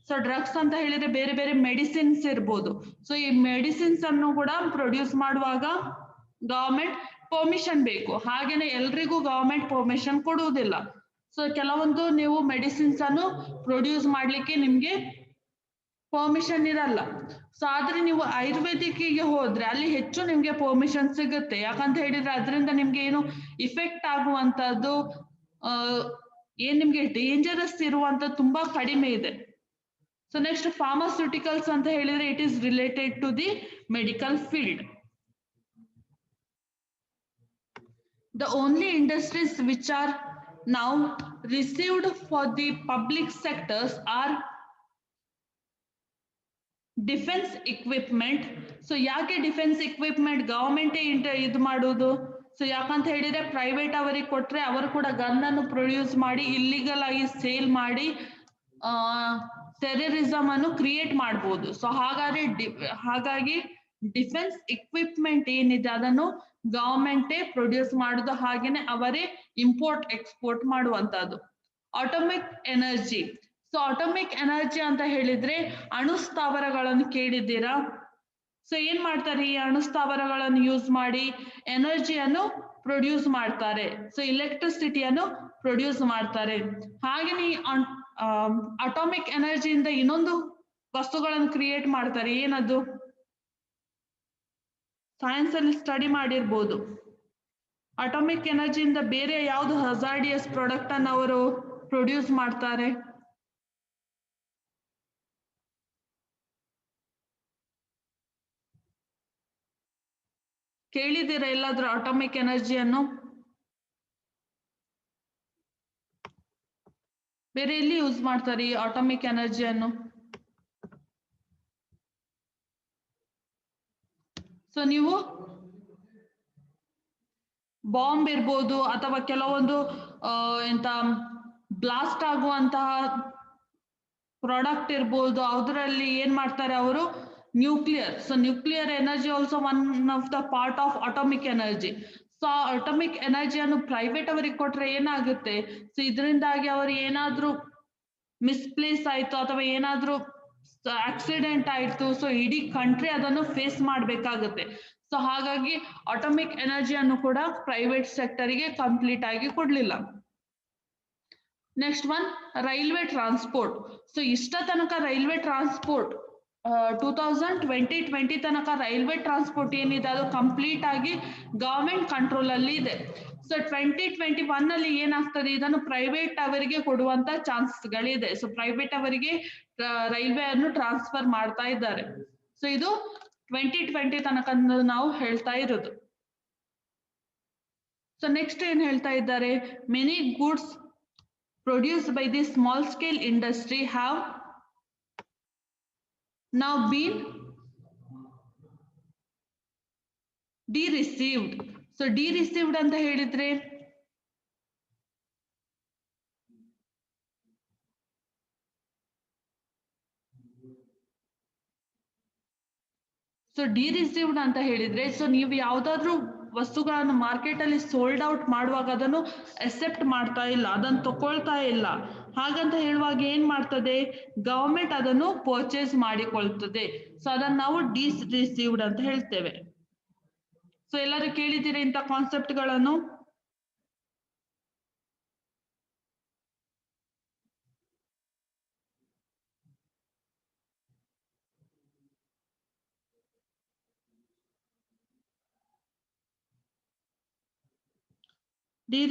ಸೊ ಡ್ರಗ್ಸ್ ಅಂತ ಹೇಳಿದ್ರೆ ಬೇರೆ ಬೇರೆ ಮೆಡಿಸಿನ್ಸ್ ಇರ್ಬೋದು. ಸೊ ಈ ಮೆಡಿಸಿನ್ಸ್ ಅನ್ನು ಕೂಡ ಪ್ರೊಡ್ಯೂಸ್ ಮಾಡುವಾಗ ಗವರ್ಮೆಂಟ್ ಪರ್ಮಿಷನ್ ಬೇಕು. ಹಾಗೇನೆ ಎಲ್ರಿಗೂ ಗವರ್ಮೆಂಟ್ ಪರ್ಮಿಷನ್ ಕೊಡುವುದಿಲ್ಲ. ಸೊ ಕೆಲವೊಂದು ನೀವು ಮೆಡಿಸಿನ್ಸ್ ಅನ್ನು ಪ್ರೊಡ್ಯೂಸ್ ಮಾಡ್ಲಿಕ್ಕೆ ನಿಮ್ಗೆ ಪರ್ಮಿಷನ್ ಇರಲ್ಲ. ಸೊ ಆದ್ರೆ ನೀವು ಆಯುರ್ವೇದಿಕ್ಕಿಗೆ ಹೋದ್ರೆ ಅಲ್ಲಿ ಹೆಚ್ಚು ನಿಮ್ಗೆ ಪರ್ಮಿಷನ್ ಸಿಗುತ್ತೆ. ಯಾಕಂತ ಹೇಳಿದ್ರೆ ಅದರಿಂದ ನಿಮ್ಗೆ ಏನು ಇಫೆಕ್ಟ್ ಆಗುವಂತದ್ದು ಏನ್ ನಿಮ್ಗೆ ಡೇಂಜರಸ್ ಇರುವಂತ ತುಂಬಾ ಕಡಿಮೆ ಇದೆ. ಸೊ ನೆಕ್ಸ್ಟ್ ಫಾರ್ಮಾಸ್ಯೂಟಿಕಲ್ಸ್ ಅಂತ ಹೇಳಿದ್ರೆ it is related to the medical field. The only industries which are now received for the public sectors are defence equipment. So ಯಾಕೆ ಡಿಫೆನ್ಸ್ ಇಕ್ವಿಪ್ಮೆಂಟ್ ಗವರ್ಮೆಂಟ್ ಇದು ಮಾಡುವುದು? ಸೊ ಯಾಕಂತ ಹೇಳಿದ್ರೆ ಪ್ರೈವೇಟ್ ಅವರಿಗೆ ಕೊಟ್ರೆ ಅವರು ಕೂಡ ಗನ್ ಅನ್ನು ಪ್ರೊಡ್ಯೂಸ್ ಮಾಡಿ ಇಲ್ಲಿಗಲ್ ಆಗಿ ಸೇಲ್ ಮಾಡಿ ಟೆರರಿಸಮ್ ಅನ್ನು ಕ್ರಿಯೇಟ್ ಮಾಡಬಹುದು. ಸೊ ಹಾಗಾಗಿ ಡಿಫೆನ್ಸ್ ಇಕ್ವಿಪ್ಮೆಂಟ್ ಏನಿದೆ ಅದನ್ನು ಗವರ್ಮೆಂಟೇ ಪ್ರೊಡ್ಯೂಸ್ ಮಾಡುದು, ಹಾಗೇನೆ ಅವರೇ ಇಂಪೋರ್ಟ್ ಎಕ್ಸ್ಪೋರ್ಟ್ ಮಾಡುವಂತದ್ದು. Atomic energy. So atomic energy ಅಂತ ಹೇಳಿದ್ರೆ ಅಣುಸ್ಥಾವರಗಳನ್ನು ಕೇಳಿದ್ದೀರಾ? ಸೊ ಏನ್ ಮಾಡ್ತಾರೆ? ಈ ಅಣುಸ್ಥಾವರಗಳನ್ನು ಯೂಸ್ ಮಾಡಿ ಎನರ್ಜಿಯನ್ನು ಪ್ರೊಡ್ಯೂಸ್ ಮಾಡ್ತಾರೆ. ಸೊ ಎಲೆಕ್ಟ್ರಿಸಿಟಿಯನ್ನು ಪ್ರೊಡ್ಯೂಸ್ ಮಾಡ್ತಾರೆ. ಹಾಗೆಯೇ ಅಟಾಮಿಕ್ ಎನರ್ಜಿಯಿಂದ ಇನ್ನೊಂದು ವಸ್ತುಗಳನ್ನು ಕ್ರಿಯೇಟ್ ಮಾಡ್ತಾರೆ. ಏನದು? ಸೈನ್ಸ್ ಅಲ್ಲಿ ಸ್ಟಡಿ ಮಾಡಿರ್ಬೋದು. ಅಟಾಮಿಕ್ ಎನರ್ಜಿಯಿಂದ ಬೇರೆ ಯಾವ್ದು ಹಜಾರ್ಡಿಯಸ್ ಪ್ರಾಡಕ್ಟ್ ಅನ್ನು ಅವರು ಪ್ರೊಡ್ಯೂಸ್ ಮಾಡ್ತಾರೆ? ಕೇಳಿದ್ದೀರಾ ಎಲ್ಲಾದ್ರೂ ಅಟಾಮಿಕ್ ಎನರ್ಜಿಯನ್ನು? ಬೇರೆ ಎಲ್ಲಿ ಯೂಸ್ ಮಾಡ್ತಾರೆ ಈ ಅಟಾಮಿಕ್ ಎನರ್ಜಿಯನ್ನು? ಸೊ ನೀವು ಬಾಂಬ್ ಇರ್ಬೋದು ಅಥವಾ ಕೆಲವೊಂದು ಎಂತ ಬ್ಲಾಸ್ಟ್ ಆಗುವಂತಹ ಪ್ರಾಡಕ್ಟ್ ಇರ್ಬೋದು, ಅದರಲ್ಲಿ ಏನ್ ಮಾಡ್ತಾರೆ ಅವರು? Nuclear. So nuclear energy also one of the part of atomic energy. So atomic ಎನರ್ಜಿಯನ್ನು ಪ್ರೈವೇಟ್ ಅವರಿಗೆ ಕೊಟ್ರೆ ಏನಾಗುತ್ತೆ? ಸೊ ಇದರಿಂದಾಗಿ ಅವರು ಏನಾದ್ರೂ ಮಿಸ್ಪ್ಲೇಸ್ ಆಯ್ತು ಅಥವಾ ಏನಾದ್ರೂ ಆಕ್ಸಿಡೆಂಟ್ ಆಯ್ತು, ಸೊ ಇಡೀ ಕಂಟ್ರಿ ಅದನ್ನು ಫೇಸ್ ಮಾಡ್ಬೇಕಾಗುತ್ತೆ. ಸೊ ಹಾಗಾಗಿ ಅಟಾಮಿಕ್ ಎನರ್ಜಿಯನ್ನು ಕೂಡ ಪ್ರೈವೇಟ್ ಸೆಕ್ಟರಿಗೆ ಕಂಪ್ಲೀಟ್ ಆಗಿ ಕೊಡ್ಲಿಲ್ಲ. Next one railway transport. So ಇಷ್ಟ ತನಕ ರೈಲ್ವೆ ಟ್ರಾನ್ಸ್ಪೋರ್ಟ್ 2020 ತನಕ ರೈಲ್ವೆ ಟ್ರಾನ್ಸ್ಪೋರ್ಟ್ ಏನಿದೆ ಅದು ಕಂಪ್ಲೀಟ್ ಆಗಿ ಗವರ್ಮೆಂಟ್ ಕಂಟ್ರೋಲ್ ಅಲ್ಲಿ ಇದೆ. ಸೊ 2021 ಅಲ್ಲಿ ಏನಾಗ್ತದೆ? ಇದನ್ನು ಪ್ರೈವೇಟ್ ಅವರಿಗೆ ಕೊಡುವಂತ ಚಾನ್ಸ್ಗಳಿದೆ. ಸೊ ಪ್ರೈವೇಟ್ ಅವರಿಗೆ ರೈಲ್ವೆ ಅನ್ನು ಟ್ರಾನ್ಸ್ಫರ್ ಮಾಡ್ತಾ ಇದ್ದಾರೆ. ಸೊ ಇದು 2020 ತನಕ ನಾವು ಹೇಳ್ತಾ ಇರೋದು. ಸೊ ನೆಕ್ಸ್ಟ್ ಏನ್ ಹೇಳ್ತಾ ಇದ್ದಾರೆ? Many goods produced by the small scale industry have now been de-received. So de-received ಅಂತ ಹೇಳಿದ್ರೆ ಅಂತ ಹೇಳಿದ್ರೆ ಸೊ ನೀವು ಯಾವ್ದಾದ್ರು ವಸ್ತುಗಳನ್ನು ಮಾರ್ಕೆಟ್ ಅಲ್ಲಿ ಸೋಲ್ಡ್ ಔಟ್ ಮಾಡುವಾಗ ಅದನ್ನು ಅಕ್ಸೆಪ್ಟ್ ಮಾಡ್ತಾ ಇಲ್ಲ, ಅದನ್ನು ತಗೊಳ್ತಾ ಇಲ್ಲ. ಹಾಗಂತ ಹೇಳುವಾಗ ಏನ್ ಮಾಡ್ತದೆ? ಗವರ್ಮೆಂಟ್ ಅದನ್ನು ಪರ್ಚೇಸ್ ಮಾಡಿಕೊಳ್ತದೆ. ಸೊ ಅದನ್ನು ನಾವು ರಿಸೀವ್ಡ್ ಅಂತ ಹೇಳ್ತೇವೆ. ಸೊ ಎಲ್ಲರೂ ಕೇಳಿದ್ದೀರಾ ಇಂಥ ಕಾನ್ಸೆಪ್ಟ್ ಗಳನ್ನು?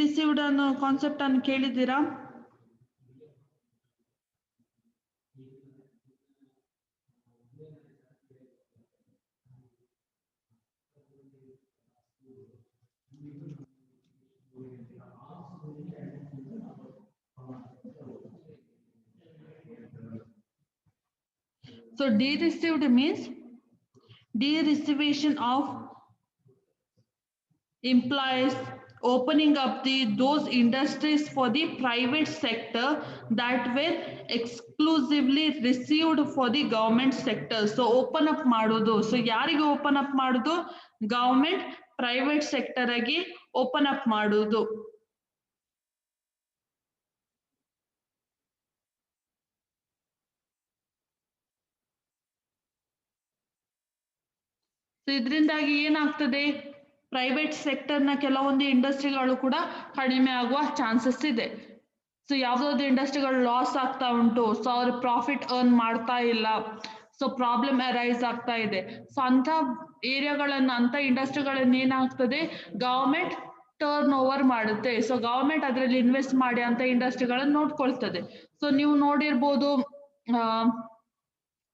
ರಿಸೀವ್ಡ್ ಅನ್ನೋ ಕಾನ್ಸೆಪ್ಟ್ ಅನ್ನು ಕೇಳಿದ್ದೀರಾ? So de-received means de-reservation of implies opening up those industries for the private sector that were exclusively received for the government sector. So open up ಮಾಡುದು. So ಯಾರಿಗೆ open up ಮಾಡುದು? Government private sector ಆಗಿ open up ಮಾಡುದು. So ಇದರಿಂದಾಗಿ ಏನಾಗ್ತದೆ? Private ಸೆಕ್ಟರ್ನ ಕೆಲವೊಂದು ಇಂಡಸ್ಟ್ರಿಗಳು ಕೂಡ ಕಡಿಮೆ ಆಗುವ ಚಾನ್ಸಸ್ ಇದೆ. ಸೊ ಯಾವ್ದಾದ್ರು ಇಂಡಸ್ಟ್ರಿಗಳು ಲಾಸ್ ಆಗ್ತಾ ಉಂಟು, ಸೊ ಅವ್ರ ಪ್ರಾಫಿಟ್ ಅರ್ನ್ ಮಾಡ್ತಾ ಇಲ್ಲ, ಸೊ ಪ್ರಾಬ್ಲಮ್ ಅರೈಸ್ ಆಗ್ತಾ ಇದೆ. ಸೊ ಅಂತ ಏರಿಯಾಗಳನ್ನ, ಅಂತ ಇಂಡಸ್ಟ್ರಿಗಳನ್ನ ಏನಾಗ್ತದೆ, ಗವರ್ಮೆಂಟ್ ಟರ್ನ್ ಓವರ್ ಮಾಡುತ್ತೆ. ಸೊ ಗವರ್ಮೆಂಟ್ ಅದರಲ್ಲಿ ಇನ್ವೆಸ್ಟ್ ಮಾಡಿ ಅಂತ ಇಂಡಸ್ಟ್ರಿಗಳನ್ನ ನೋಡ್ಕೊಳ್ತದೆ. ಸೊ ನೀವು ನೋಡಿರ್ಬೋದು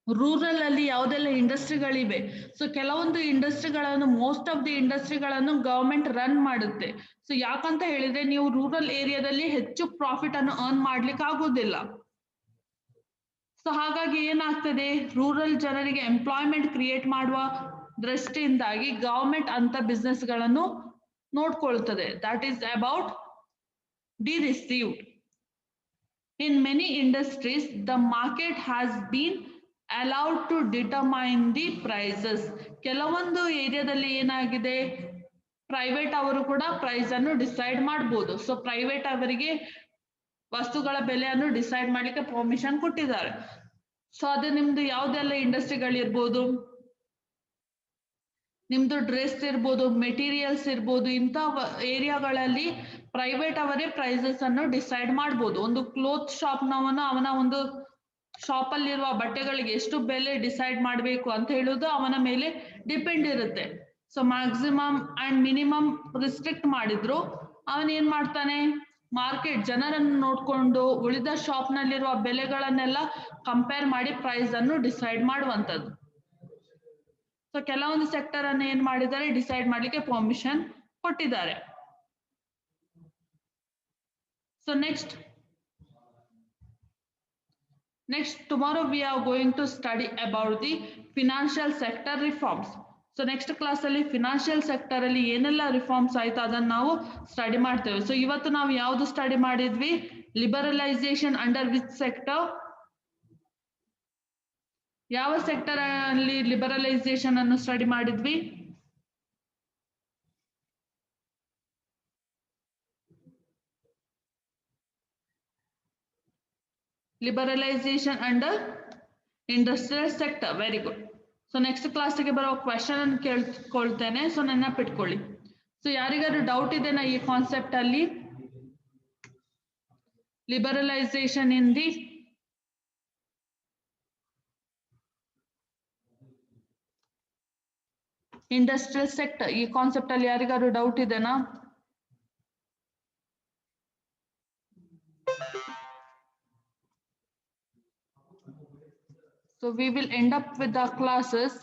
ರೂರಲ್ ಅಲ್ಲಿ ಯಾವುದೆಲ್ಲ ಇಂಡಸ್ಟ್ರಿಗಳಿವೆ, ಸೊ ಕೆಲವೊಂದು ಇಂಡಸ್ಟ್ರಿಗಳನ್ನು, ಮೋಸ್ಟ್ ಆಫ್ ದಿ ಇಂಡಸ್ಟ್ರಿಗಳನ್ನು ಗವರ್ಮೆಂಟ್ ರನ್ ಮಾಡುತ್ತೆ. ಸೊ ಯಾಕಂತ ಹೇಳಿದ್ರೆ ನೀವು ರೂರಲ್ ಏರಿಯಾದಲ್ಲಿ ಹೆಚ್ಚು ಪ್ರಾಫಿಟ್ ಅನ್ನು ಅರ್ನ್ ಮಾಡ್ಲಿಕ್ಕೆ ಆಗುದಿಲ್ಲ. ಸೊ ಹಾಗಾಗಿ ಏನಾಗ್ತದೆ, ರೂರಲ್ ಜನರಿಗೆ ಎಂಪ್ಲಾಯ್ಮೆಂಟ್ ಕ್ರಿಯೇಟ್ ಮಾಡುವ ದೃಷ್ಟಿಯಿಂದಾಗಿ ಗವರ್ಮೆಂಟ್ ಅಂತ ಬಿಸ್ನೆಸ್ ಗಳನ್ನು ನೋಡ್ಕೊಳ್ತದೆ. That is about de received. In many industries, the market has been allowed to determine the prices. ಕೆಲವೊಂದು ಏರಿಯಾದಲ್ಲಿ ಏನಾಗಿದೆ, ಪ್ರೈವೇಟ್ ಅವರು ಕೂಡ ಪ್ರೈಸ್ ಅನ್ನು ಡಿಸೈಡ್ ಮಾಡಬಹುದು. ಸೊ ಪ್ರೈವೇಟ್ ಅವರಿಗೆ ವಸ್ತುಗಳ ಬೆಲೆಯನ್ನು ಡಿಸೈಡ್ ಮಾಡ್ಲಿಕ್ಕೆ ಪರ್ಮಿಷನ್ ಕೊಟ್ಟಿದ್ದಾರೆ. ಸೊ ಅದು ನಿಮ್ದು ಯಾವ್ದೆಲ್ಲ ಇಂಡಸ್ಟ್ರಿಗಳಿರ್ಬೋದು, ನಿಮ್ದು ಡ್ರೆಸ್ ಇರ್ಬೋದು, ಮೆಟೀರಿಯಲ್ಸ್ ಇರ್ಬೋದು, ಇಂಥ ಏರಿಯಾಗಳಲ್ಲಿ ಪ್ರೈವೇಟ್ ಅವರೇ ಪ್ರೈಸಸ್ ಅನ್ನು ಡಿಸೈಡ್ ಮಾಡ್ಬೋದು. ಒಂದು ಕ್ಲೋತ್ ಶಾಪ್ ನವನು ಅವನ ಒಂದು ಶಾಪ್ ಅಲ್ಲಿರುವ ಬಟ್ಟೆಗಳಿಗೆ ಎಷ್ಟು ಬೆಲೆ ಡಿಸೈಡ್ ಮಾಡಬೇಕು ಅಂತ ಹೇಳುವುದು ಅವನ ಮೇಲೆ ಡಿಪೆಂಡ್ ಇರುತ್ತೆ. So maximum and minimum restrict ಮಾಡಿದ್ರು ಅವನ್ ಏನ್ ಮಾಡ್ತಾನೆ, ಮಾರ್ಕೆಟ್ ಜನರನ್ನು ನೋಡ್ಕೊಂಡು ಉಳಿದ ಶಾಪ್ ನಲ್ಲಿರುವ ಬೆಲೆಗಳನ್ನೆಲ್ಲ ಕಂಪೇರ್ ಮಾಡಿ ಪ್ರೈಸ್ ಅನ್ನು ಡಿಸೈಡ್ ಮಾಡುವಂತದ್ದು. ಸೊ ಕೆಲವೊಂದು ಸೆಕ್ಟರ್ ಅನ್ನು ಏನ್ ಮಾಡಿದ್ದಾರೆ, ಡಿಸೈಡ್ ಮಾಡ್ಲಿಕ್ಕೆ ಪರ್ಮಿಷನ್ ಕೊಟ್ಟಿದ್ದಾರೆ. So next tomorrow we are going to study about the financial sector reforms. So next class ಅಲ್ಲಿ ಫಿನಾನ್ಷಿಯಲ್ ಸೆಕ್ಟರ್ ಅಲ್ಲಿ ಏನೆಲ್ಲ ರಿಫಾರ್ಮ್ಸ್ ಆಯ್ತು ಅದನ್ನ ನಾವು ಸ್ಟಡಿ ಮಾಡ್ತೇವೆ. ಸೊ ಇವತ್ತು ನಾವು ಯಾವ್ದು ಸ್ಟಡಿ ಮಾಡಿದ್ವಿ, ಲಿಬರಲೈಸೇಷನ್ ಅಂಡರ್ ವಿಚ್ ಸೆಕ್ಟರ್, ಯಾವ ಸೆಕ್ಟರ್ ಅಲ್ಲಿ ಲಿಬರಲೈಸೇಷನ್ ಅನ್ನು ಸ್ಟಡಿ ಮಾಡಿದ್ವಿ, liberalisation under industrial sector. Very good. So next ಕ್ಲಾಸ್ಗೆ ಬರೋ ಕ್ವೆಶನ್ ಅನ್ನು ಕೇಳ್ಕೊಳ್ತೇನೆ, ಸೊ ನೆನಪಿಟ್ಕೊಳ್ಳಿ. ಸೊ ಯಾರಿಗಾದ್ರು ಡೌಟ್ ಇದೆನಾ ಈ ಕಾನ್ಸೆಪ್ಟ್ ಅಲ್ಲಿ, liberalisation in the industrial sector, ಈ ಕಾನ್ಸೆಪ್ಟ್ ಅಲ್ಲಿ ಯಾರಿಗಾದ್ರು ಡೌಟ್ ಇದೆನಾ? So we will end up with the classes.